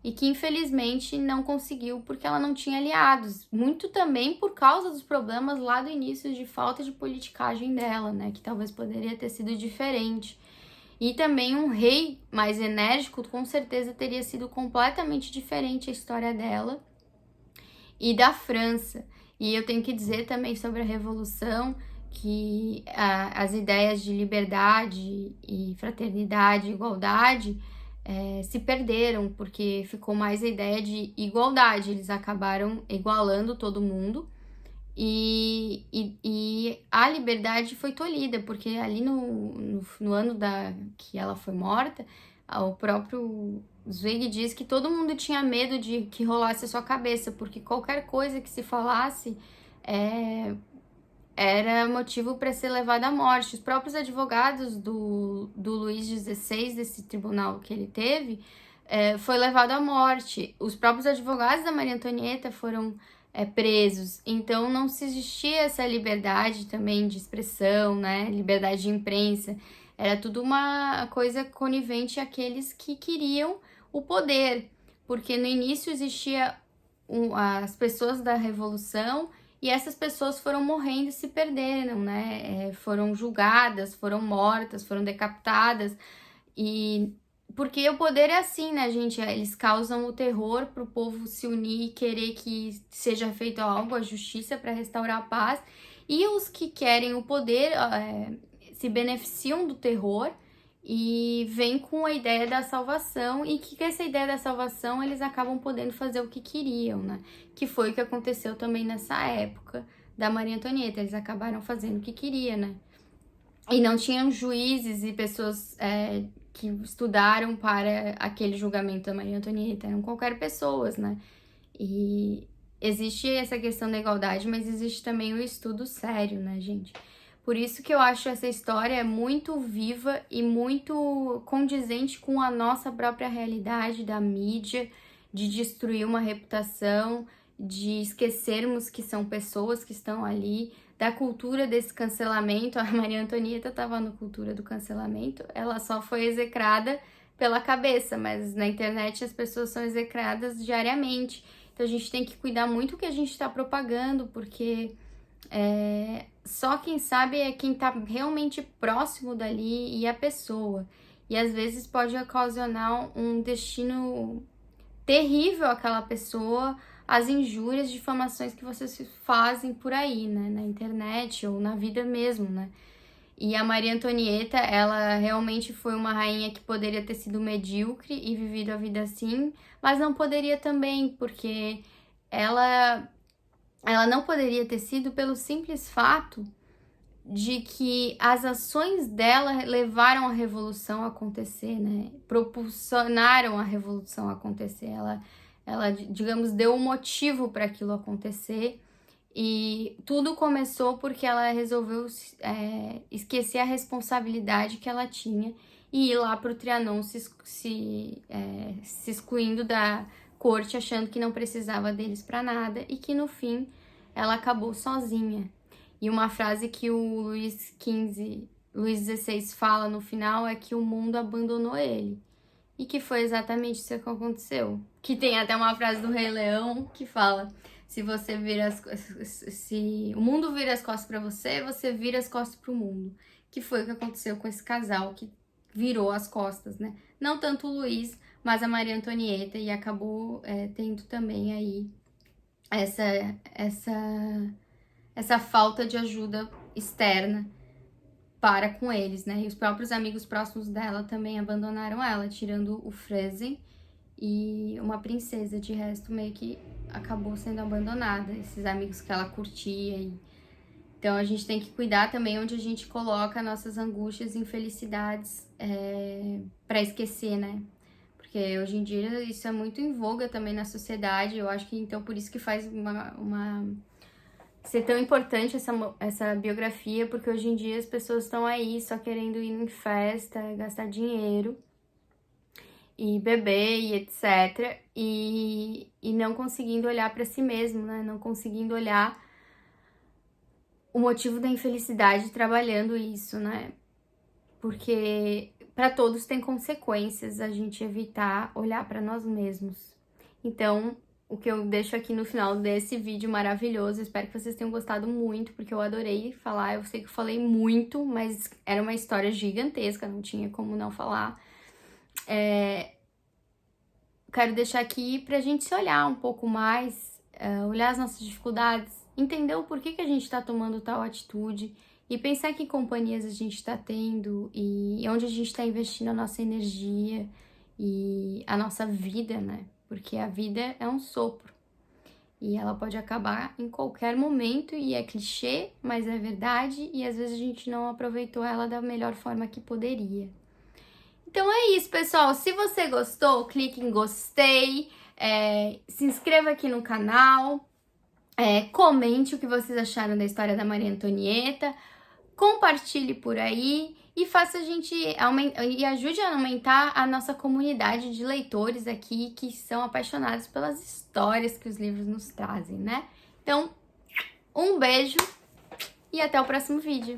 e que infelizmente não conseguiu porque ela não tinha aliados, muito também por causa dos problemas lá do início de falta de politicagem dela, né, que talvez poderia ter sido diferente. E também um rei mais enérgico, com certeza teria sido completamente diferente a história dela e da França. E eu tenho que dizer também sobre a Revolução que as ideias de liberdade e fraternidade, igualdade, se perderam, porque ficou mais a ideia de igualdade. Eles acabaram igualando todo mundo e a liberdade foi tolhida, porque ali no ano que ela foi morta, o próprio Zweig diz que todo mundo tinha medo de que rolasse a sua cabeça, porque qualquer coisa que se falasse era motivo para ser levado à morte. Os próprios advogados do Luís XVI, desse tribunal que ele teve, foi levado à morte. Os próprios advogados da Maria Antonieta foram presos. Então não se existia essa liberdade também de expressão, né? Liberdade de imprensa. Era tudo uma coisa conivente àqueles que queriam o poder, porque no início existia as pessoas da Revolução e essas pessoas foram morrendo e se perderam, né? Foram julgadas, foram mortas, foram decapitadas. E porque o poder é assim, né, gente? Eles causam o terror para o povo se unir e querer que seja feito algo, a justiça para restaurar a paz. E os que querem o poder se beneficiam do terror e vêm com a ideia da salvação, e que com essa ideia da salvação eles acabam podendo fazer o que queriam, né? Que foi o que aconteceu também nessa época da Maria Antonieta. Eles acabaram fazendo o que queria, né? E não tinham juízes e pessoas que estudaram para aquele julgamento da Maria Antonieta, eram qualquer pessoas, né? E existe essa questão da igualdade, mas existe também o estudo sério, né, gente? Por isso que eu acho essa história muito viva e muito condizente com a nossa própria realidade da mídia, de destruir uma reputação, de esquecermos que são pessoas que estão ali, da cultura desse cancelamento. A Maria Antonieta estava na cultura do cancelamento, ela só foi execrada pela cabeça, mas na internet as pessoas são execradas diariamente. Então a gente tem que cuidar muito o que a gente está propagando, porque só quem sabe é quem tá realmente próximo dali e a pessoa. E às vezes pode ocasionar um destino terrível àquela pessoa, as injúrias, difamações que vocês fazem por aí, né? Na internet ou na vida mesmo, né? E a Maria Antonieta, ela realmente foi uma rainha que poderia ter sido medíocre e vivido a vida assim, mas não poderia também, porque ela não poderia ter sido pelo simples fato de que as ações dela levaram a revolução a acontecer, né? Propulsionaram a revolução a acontecer. Ela digamos, deu um motivo para aquilo acontecer. E tudo começou porque ela resolveu esquecer a responsabilidade que ela tinha e ir lá para o Trianon se excluindo da corte, achando que não precisava deles para nada e que no fim ela acabou sozinha. E uma frase que o Luís XVI fala no final é que o mundo abandonou ele. E que foi exatamente isso que aconteceu. Que tem até uma frase do Rei Leão que fala: se você vira se o mundo vira as costas para você, você vira as costas para o mundo. Que foi o que aconteceu com esse casal que virou as costas, né? Não tanto o Luís, mas a Maria Antonieta, e acabou tendo também aí essa falta de ajuda externa para com eles, né? E os próprios amigos próximos dela também abandonaram ela, tirando o Frezen e uma princesa. De resto, meio que acabou sendo abandonada, esses amigos que ela curtia. Então a gente tem que cuidar também onde a gente coloca nossas angústias e infelicidades para esquecer, né? Porque hoje em dia isso é muito em voga também na sociedade. Eu acho que então por isso que faz ser tão importante essa biografia, porque hoje em dia as pessoas estão aí só querendo ir em festa, gastar dinheiro e beber e etc. E não conseguindo olhar para si mesmo, né? Não conseguindo olhar o motivo da infelicidade trabalhando isso, né? Porque para todos tem consequências a gente evitar olhar para nós mesmos. Então, o que eu deixo aqui no final desse vídeo maravilhoso, espero que vocês tenham gostado muito, porque eu adorei falar, eu sei que eu falei muito, mas era uma história gigantesca, não tinha como não falar. Quero deixar aqui pra gente se olhar um pouco mais, olhar as nossas dificuldades, entender o porquê que a gente tá tomando tal atitude e pensar que companhias a gente tá tendo e onde a gente tá investindo a nossa energia e a nossa vida, né? Porque a vida é um sopro e ela pode acabar em qualquer momento e é clichê, mas é verdade e às vezes a gente não aproveitou ela da melhor forma que poderia. Então é isso, pessoal. Se você gostou, clique em gostei, se inscreva aqui no canal, comente o que vocês acharam da história da Maria Antonieta, compartilhe por aí e faça a gente e ajude a aumentar a nossa comunidade de leitores aqui que são apaixonados pelas histórias que os livros nos trazem, né? Então, um beijo e até o próximo vídeo.